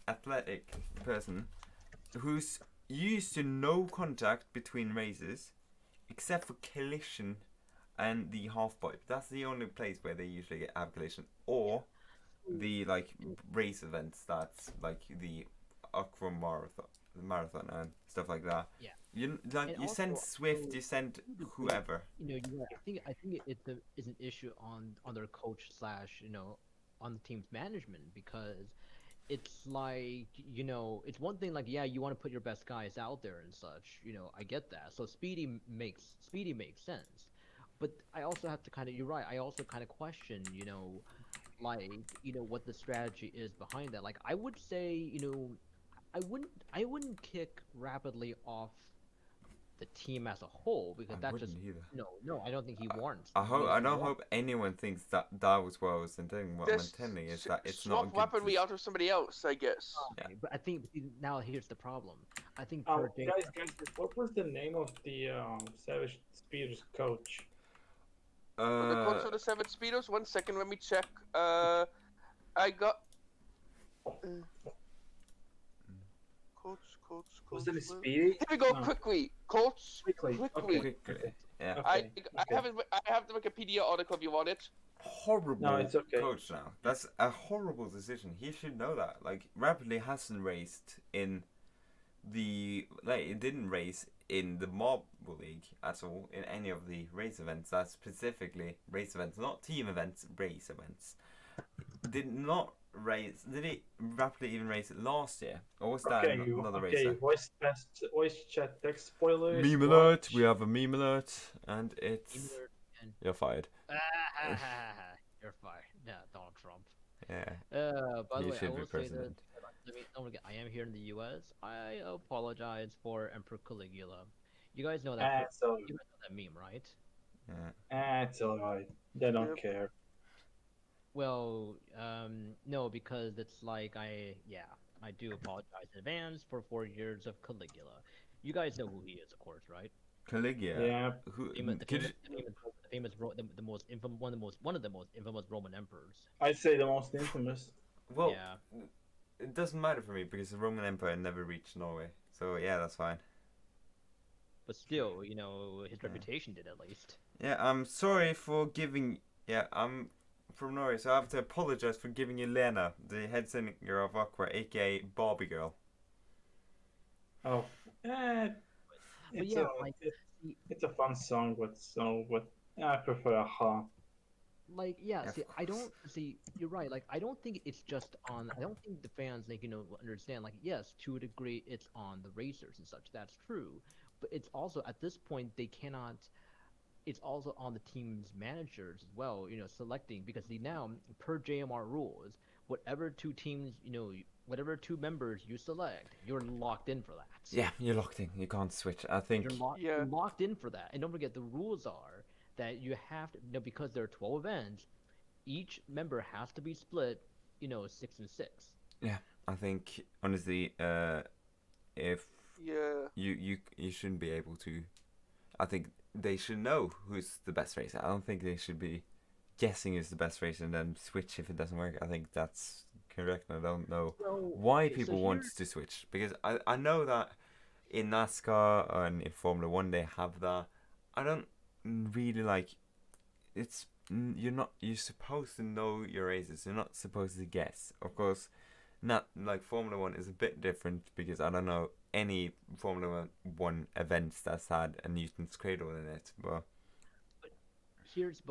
athletic person who's used to no contact between races except for collision and the half pipe. That's the only place where they usually have collision, or the race events. That's like the aqua marathon and stuff like that. Yeah. You And send also, Swift, you send whoever. I think it's an issue on their coach slash on the team's management, because it's like it's one thing, like, yeah, you want to put your best guys out there and such, I get that. So Speedy makes sense, but I also have to kind of, you're right, I also kind of question what the strategy is behind that. Like, I would say, I wouldn't kick rapidly off the team as a whole, because I that's wouldn't just either. no, I don't think he warrants. I don't hope anyone thinks that was what I was intending. What I'm Just intending is that it's swap not a good weaponry out of somebody else, I guess. Yeah. But I think now here's the problem. I think Guys, what was the name of the Savage Speeders coach? The coach of the Seven Speedos. 1 second, let me check. I got. Coach. Was it Speedy? Here we go. No. Quickly, Coach. Quickly. Quickly. Okay. Yeah. I have the Wikipedia article if you want it. Horrible No, it's okay. coach now. That's a horrible decision. He should know that. Like, Rapidly hasn't raced in it didn't race in the Marble League at all in any of the race events. That's specifically race events, not team events, race events. Did not race. Did he Rapidly even race it last year? Or was that another racer? Voice chat text spoilers. Meme alert. We have a meme alert, and it's you're fired. You're fired. Yeah, Donald Trump. Yeah. By the He way, I should be will say that. president. Don't forget, I am here in the U.S. I apologize for Emperor Caligula. You guys know that. You guys know that meme, right? Yeah. It's alright. They don't care. Well, no, because it's like I do apologize in advance for 4 years of Caligula. You guys know who he is, of course, right? Caligula. Yeah. Who? The most infamous, one of the most infamous Roman emperors. I'd say the most infamous. Well, Yeah. it doesn't matter for me because the Roman Empire never reached Norway. So yeah, that's fine. But still, his reputation did, at least. Yeah, I'm sorry for giving. Yeah, I'm from Norway, so I have to apologize for giving you Lena, the head singer of Aqua, aka Barbie Girl. Oh. But It's yeah, it's a fun song, but I prefer Aha. Like, Yeah, see, of I course. don't see. You're right. Like, I don't think it's just on. I don't think the fans, understand. Like, yes, to a degree, it's on the racers and such. That's true, but it's also at this point they cannot. It's also on the team's managers as well. Selecting, because now per JMR rules, whatever two teams, whatever two members you select, you're locked in for that. Yeah, you're locked in. You can't switch. I think. You're locked in for that. And don't forget, the rules are that you have to, because there are 12 events, each member has to be split, 6 and 6. Yeah, I think honestly, if you shouldn't be able to. I think they should know who's the best racer. I don't think they should be guessing who's the best racer and then switch if it doesn't work. I think that's correct. I don't know why people want to switch, because I know that in NASCAR and in Formula 1 they have that. I don't really like. You're supposed to know your races. You're not supposed to guess. Of course, not like Formula 1 is a bit different because I don't know any Formula 1 events that's had a Newton's cradle in it. But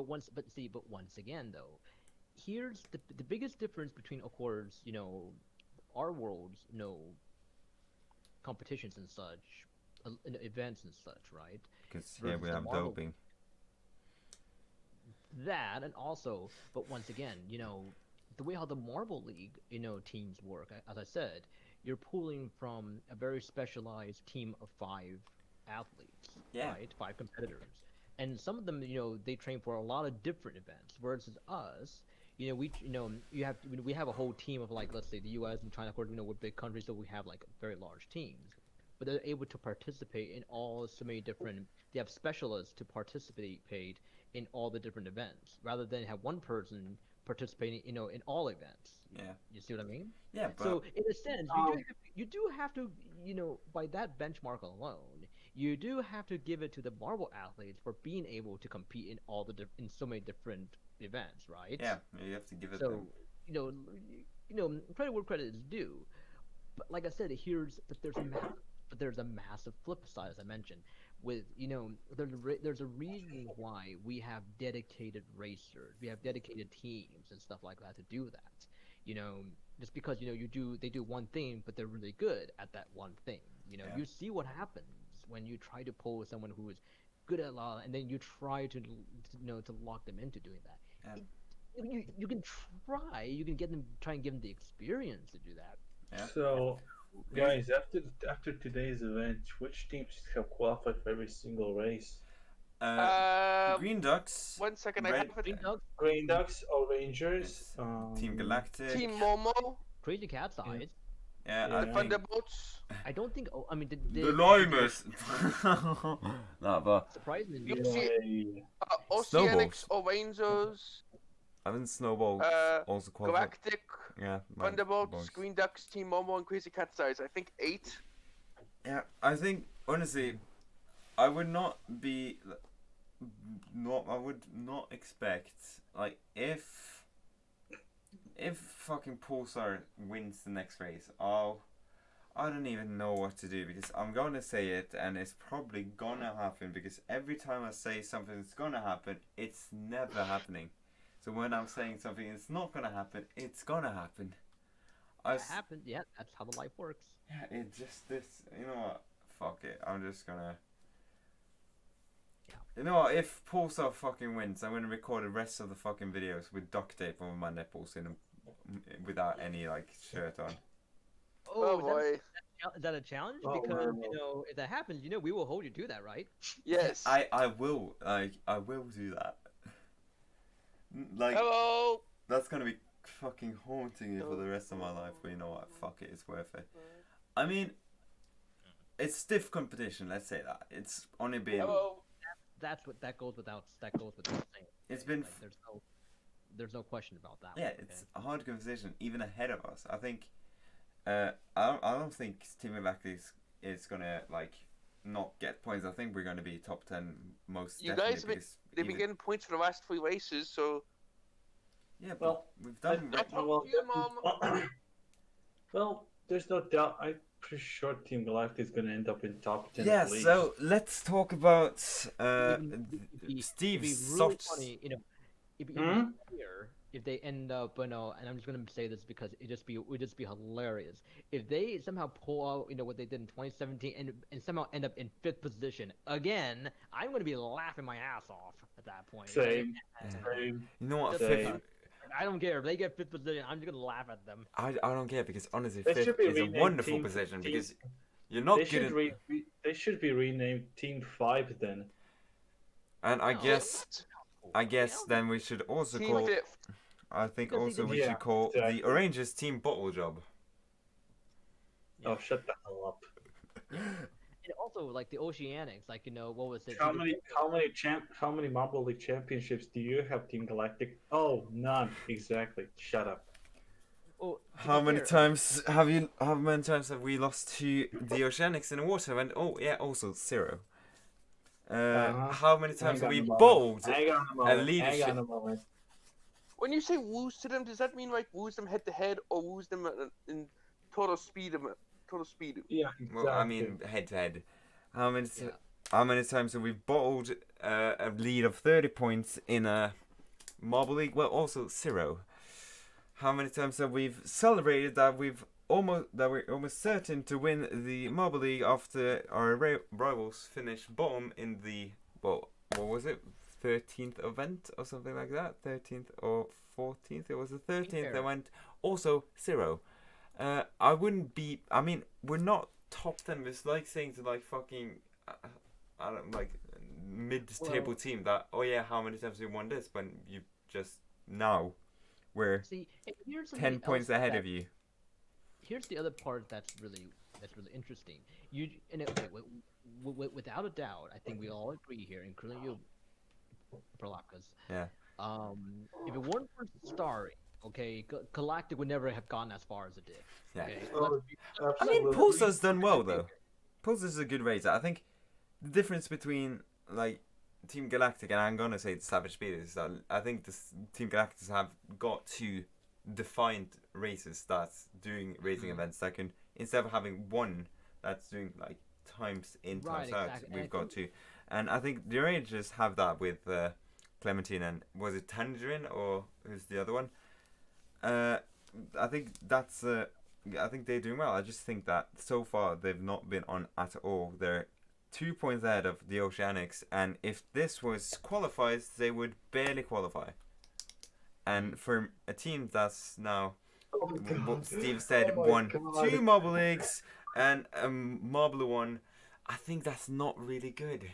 once again though, here's the biggest difference between, of course, our world's, competitions and such, events and such, right? because Versus we the have Marvel doping. That, and also, but once again, the way how the Marble League, teams work, as I said, you're pulling from a very specialized team of 5 athletes, right? 5 competitors. And some of them, they train for a lot of different events, versus us, we have a whole team of like, let's say the U.S. and China, of course, we're big countries, so we have like very large teams, but they're able to participate in all so many different. They have specialists to participate in all the different events, rather than have one person participating, in all events. Yeah. You see what I mean? Yeah, but So in a sense, you do have to, by that benchmark alone, you do have to give it to the marble athletes for being able to compete in in so many different events, right? yeah, you have to give it So, them. credit where credit is due. But like I said, there's a massive flip side, as I mentioned. With there's a reason why we have dedicated racers, we have dedicated teams and stuff like that to do that. Just because they do one thing, but they're really good at that one thing. Yeah. You see what happens when you try to pull someone who is good at law, and then you try to lock them into doing that. Yeah. You can you can try and give them the experience to do that. Yeah. So, guys, after today's event, which teams have qualified for every single race? Green Ducks. 1 second, I Red- have it. Green Ducks, Green Ducks or Rangers? It's Team Galactic. Team Momo, Crazy Cat's Eyes. Yeah, Yeah. I think Thunderbolts, I don't think. Oh, I mean, the Limus. No, but surprisingly, Yay. Oceanics, Orangers, I think Snowball also qualified. Galactic, Yeah, Thunderbolts, boys. Green Ducks, Team Momo, and Crazy Cat's Eyes. I think 8. Yeah, I think honestly, I would not be. I would not expect like if fucking Pulsar wins the next race. I don't even know what to do because I'm gonna say it and it's probably gonna happen because every time I say something that's gonna happen, it's never happening. So when I'm saying something it's not gonna happen, it's gonna happen. it happened. Yeah, that's how the life works. Yeah, it just this. You know what? Fuck it. I'm just gonna. Yeah. You know what? If Pulsar fucking wins, I'm gonna record the rest of the fucking videos with duct tape over my nipples without any like shirt on. Oh, boy. Is that a challenge? Oh, Because wow. if that happens, we will hold you to that, right? Yes. I will do that. Like Hello. that's gonna be fucking haunting me for the rest of my life. But you know what? Fuck it. It's worth it. I mean, it's stiff competition. Let's say that it's only been. Hello. That goes without saying. It's been. Like, there's no question about that. Yeah, one, it's a hard conversation, even ahead of us. I think, I don't think Team Galactic is gonna like not get points. I think we're gonna be top 10 most. You definitely guys, because they've been getting points for the last 3 races, so. yeah, but Well, we've done. Not up to you, Mom. Well, there's no doubt. I'm pretty sure Team Galactic is going to end up in top 10. Yeah, at least. so let's talk about It'd be Steve's really soft. funny, it'd be Hmm? clear if they end up, and I'm just gonna say this because it would just be hilarious if they somehow pull out, what they did in 2017 and somehow end up in 5th position again. I'm gonna be laughing my ass off at that point. Same. Like, Same. You know what? Just Same. Fifth, I don't care if they get 5th position. I'm just gonna laugh at them. I don't care because honestly, They fifth should be is a renamed wonderful Team- position Team- because you're not They should, getting. they should be renamed Team 5 then. And I No. guess then we should also Team call. 5th. I think Because also we Yeah, should call exactly. the Oranges Team Bottle Job. Yeah. Oh, shut the hell up. And also, like the Oceanics, like what was it? How many Marble League championships do you have, Team Galactic? Oh, none. Exactly. Shut up. Oh, to How be many fair, times have we lost to the Oceanics in the water? And also 0. How many times have we bowled Hang on a a moment. leadership? Hang on a moment. When you say woos to them, does that mean like woos them head to head or woos them in total speed? Total speed. Yeah, exactly. Well, I mean head to head. How many Yeah. how many times have we bowled a lead of 30 points in a Marble League? Well, also 0. How many times have we celebrated that we're almost certain to win the Marble League after our rivals finished bottom in the what was it, 13th event or something like that, 13th or 14th? It was the 13th that went also 0. I wouldn't be. I mean, we're not top 10. It's like saying to like fucking, I don't like mid-table Well- team that. Oh yeah, how many times have you won this when you just now we're See, and here's 10 something points else ahead that- of you. Here's the other part that's really interesting. You and okay, without a doubt, I think we all agree here, including you, Prolapkas. Yeah. If it weren't for Starry, okay, Galactic would never have gone as far as it did. Yeah. Okay, Oh, I mean, absolutely. Pulsar's done well though. Pulsar's a good racer. I think the difference between like Team Galactic and I'm gonna say the Savage Speeders is that I think this Team Galactic have got two defined races that's doing racing events that can, instead of having one that's doing like times in times Right, out, exactly. And we've I got think- two. And I think the Rangers have that with Clementine and was it Tangerine or who's the other one? I think that's I think they're doing well. I just think that so far they've not been on at all. They're 2 points ahead of the Oceanics, and if this was qualifiers, they would barely qualify. And for a team that's now, Oh my what God. Steve said, Oh my won God. 2 Marble Leagues and a Marble one, I think that's not really good.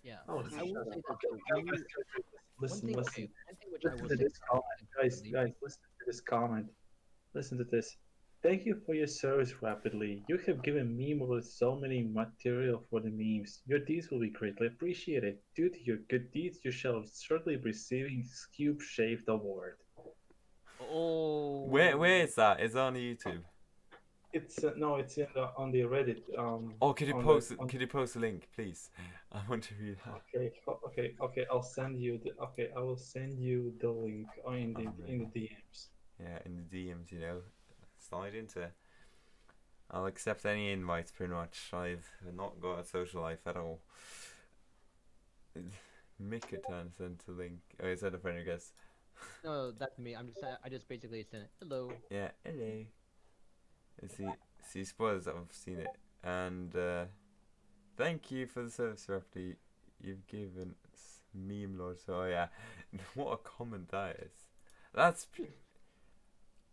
Yeah, Oh, I will shut say up. that Okay, though, guys, when guys, you- guys, one listen, thing, listen. okay, one thing which I Listen will to say. this comment, guys. Listen to this comment. Listen to this. Thank you for your service rapidly. You have given me with so many material for the memes. Your deeds will be greatly appreciated. Due to your good deeds, you shall certainly be receiving Cube Shaved Award. Oh. Where is that? It's on YouTube. It's no, it's in on the Reddit. Oh, could you on post? the, on, Could you post a link, please? I want to read that. okay. I'll send you the. Okay, I will send you the link in the DMs. Yeah, in the DMs, you know, slide into. I'll accept any invites, pretty much. I've not got a social life at all. Mika turns into link. Oh, is that a friend request? No, that's me. I just basically said hello. Yeah, hello. See, spoilers. I've seen it, and thank you for the service, roughly. You've given meme lord. So yeah, what a comment that is. That's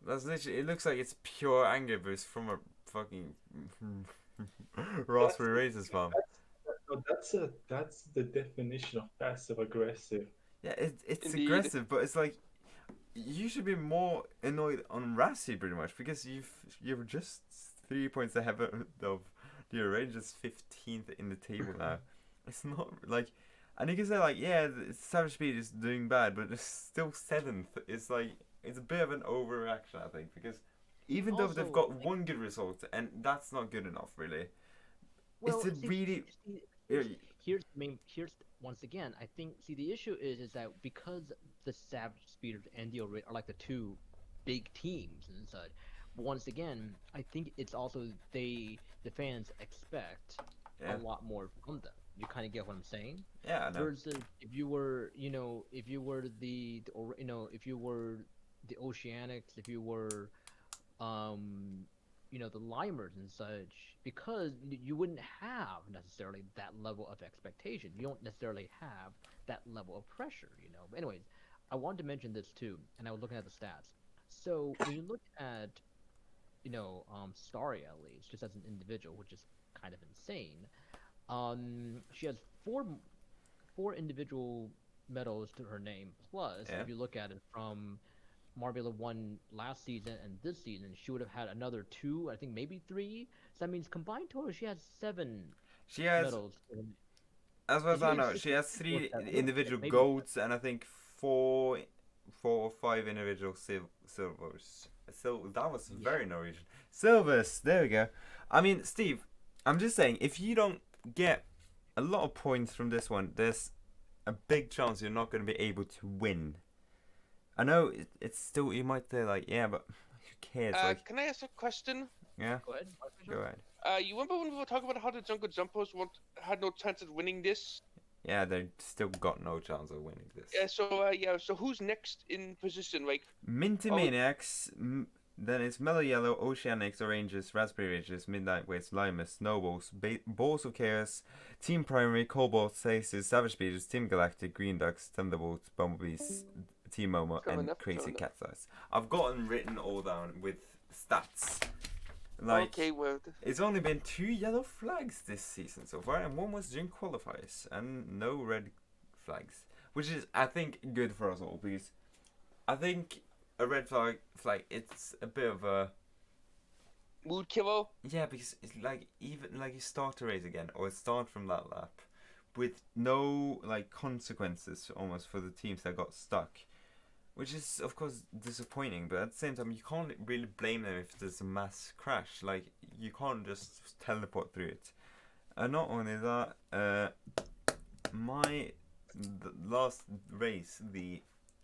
literally. It looks like it's pure anger, but it's from a fucking Raspberry Razors farm. That's the definition of passive aggressive. Yeah, it's Indeed. aggressive, but it's like you should be more annoyed on Rassi pretty much because you're just 3 points ahead of your Rangers 15th in the table now. It's not like, and you can say like, yeah, Savage Speed is doing bad, but it's still 7th. It's like it's a bit of an overreaction, I think, because even though they've Also, got like- one good result, and that's not good enough, really. Well, It's a see, really see, yeah, here's once again. I think the issue is that because the Savage Speeders and the Ori are like the two big teams and such. Once again, I think it's also the fans expect yeah, a lot more from them. You kind of get what I'm saying. yeah, I know. Versus if you were, if you were if you were the Oceanics, if you were, the Limers and such, because you wouldn't have necessarily that level of expectation. You don't necessarily have that level of pressure, But anyways, I wanted to mention this too, and I was looking at the stats. So when you look at, Starry at least, just as an individual, which is kind of insane. She has four individual medals to her name. Plus, Yeah. if you look at it from Marbella won last season and this season, she would have had another 2, I think maybe 3. So that means combined total, she has 7 She has, medals. to her name. as far as Did you I get know, six she has or 3 7? individual Maybe golds and I think 4 or 5 individual silvers. So that was Yeah. very Norwegian. Silvers. There we go. I mean, Steve, I'm just saying, if you don't get a lot of points from this one, there's a big chance you're not going to be able to win. I know it's still, you might say like, yeah, but who cares? Like, Can I ask a question? yeah, Go ahead. go ahead. You remember when we were talking about how the Jungle Jumpers had no chance of winning this? Yeah, they still got no chance of winning this. Yeah. So who's next in position? Like, Minty Oh. Maniacs, then it's Mellow Yellow, Oceanics, Oranges, Raspberry Ridges, Midnight Waves, Limus, Snowballs, Balls of Chaos, Team Primary, Cobalt, Aces, Savage Speeders, Team Galactic, Green Ducks, Thunderbolts, Bumblebees, Team Momo, Fair and enough, Crazy fair enough. Cat's Eyes. I've gotten written all down with stats. Like, okay, well, it's only been 2 yellow flags this season so far, and 1 was during qualifiers, and no red flags. Which is, I think, good for us all, because I think a red flag. It's a bit of a Mood killer. yeah, because it's like even like you start a race again or start from that lap with no like consequences almost for the teams that got stuck, which is of course disappointing. But at the same time, you can't really blame them if there's a mass crash. Like you can't just teleport through it. And not only that, the last race,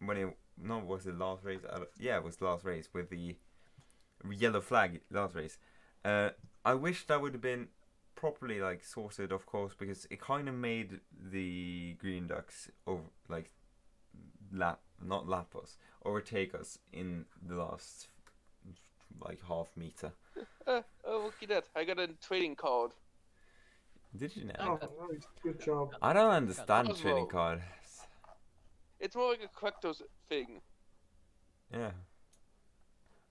was it last race? Yeah, it was the last race with the yellow flag. Last race. I wish that would have been properly like sorted, of course, because it kind of made the Green Ducks not lap us, overtake us in the last like half meter. Oh, look at that! I got a trading card. Did you I know? Oh, nice. Good job. I don't understand Oswald. trading cards. It's more like a collector's thing. Yeah.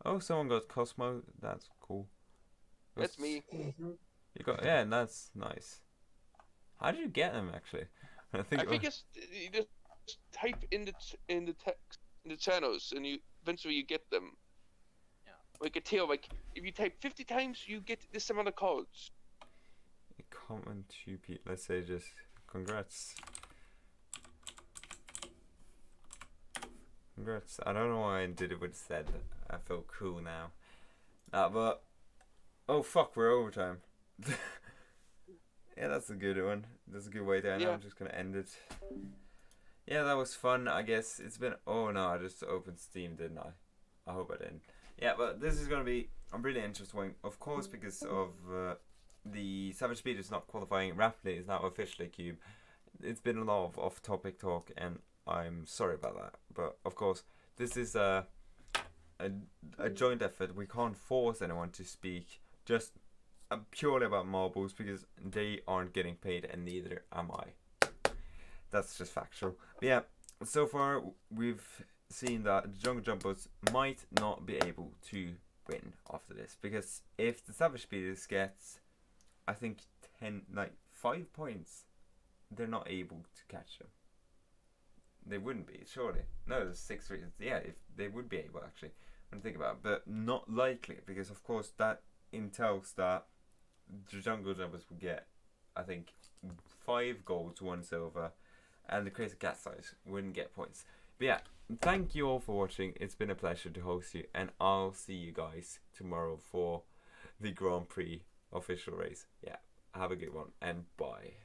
Oh, someone got Cosmo. That's cool. That's me. Mhm. You got that's nice. How did you get them actually? I think. I think it's you just type in the text in the channels, and you eventually you get them. Yeah. Like a tail. Like if you type 50 times, you get this amount of cards. Comment to Pete. Let's say just congrats. Congrats. I don't know why I did it with said. I feel cool now. But oh fuck, we're overtime. Yeah, that's a good one. That's a good way to end. Yeah. I'm just gonna end it. Yeah, that was fun. I guess it's been. Oh no, I just opened Steam, didn't I? I hope I didn't. Yeah, but this is gonna be a really interesting one, of course, because of the Savage Speed is not qualifying rapidly. Is now officially Cube. It's been a lot of off-topic talk, and I'm sorry about that. But of course, this is a joint effort. We can't force anyone to speak just purely about marbles because they aren't getting paid, and neither am I. That's just factual. But yeah, so far we've seen that the Jungle Jumpers might not be able to win after this, because if the Savage Speeders gets, I think 5 points, they're not able to catch them. They wouldn't be, surely. No, there's 6 reasons. Yeah, if they would be able actually, when I think about it, but not likely, because of course that entails that the Jungle Jumpers would get, I think, 5 golds, 1 silver, and the Crazy Cat Size wouldn't get points. But yeah, thank you all for watching. It's been a pleasure to host you, and I'll see you guys tomorrow for the Grand Prix official race. Yeah, have a good one, and bye.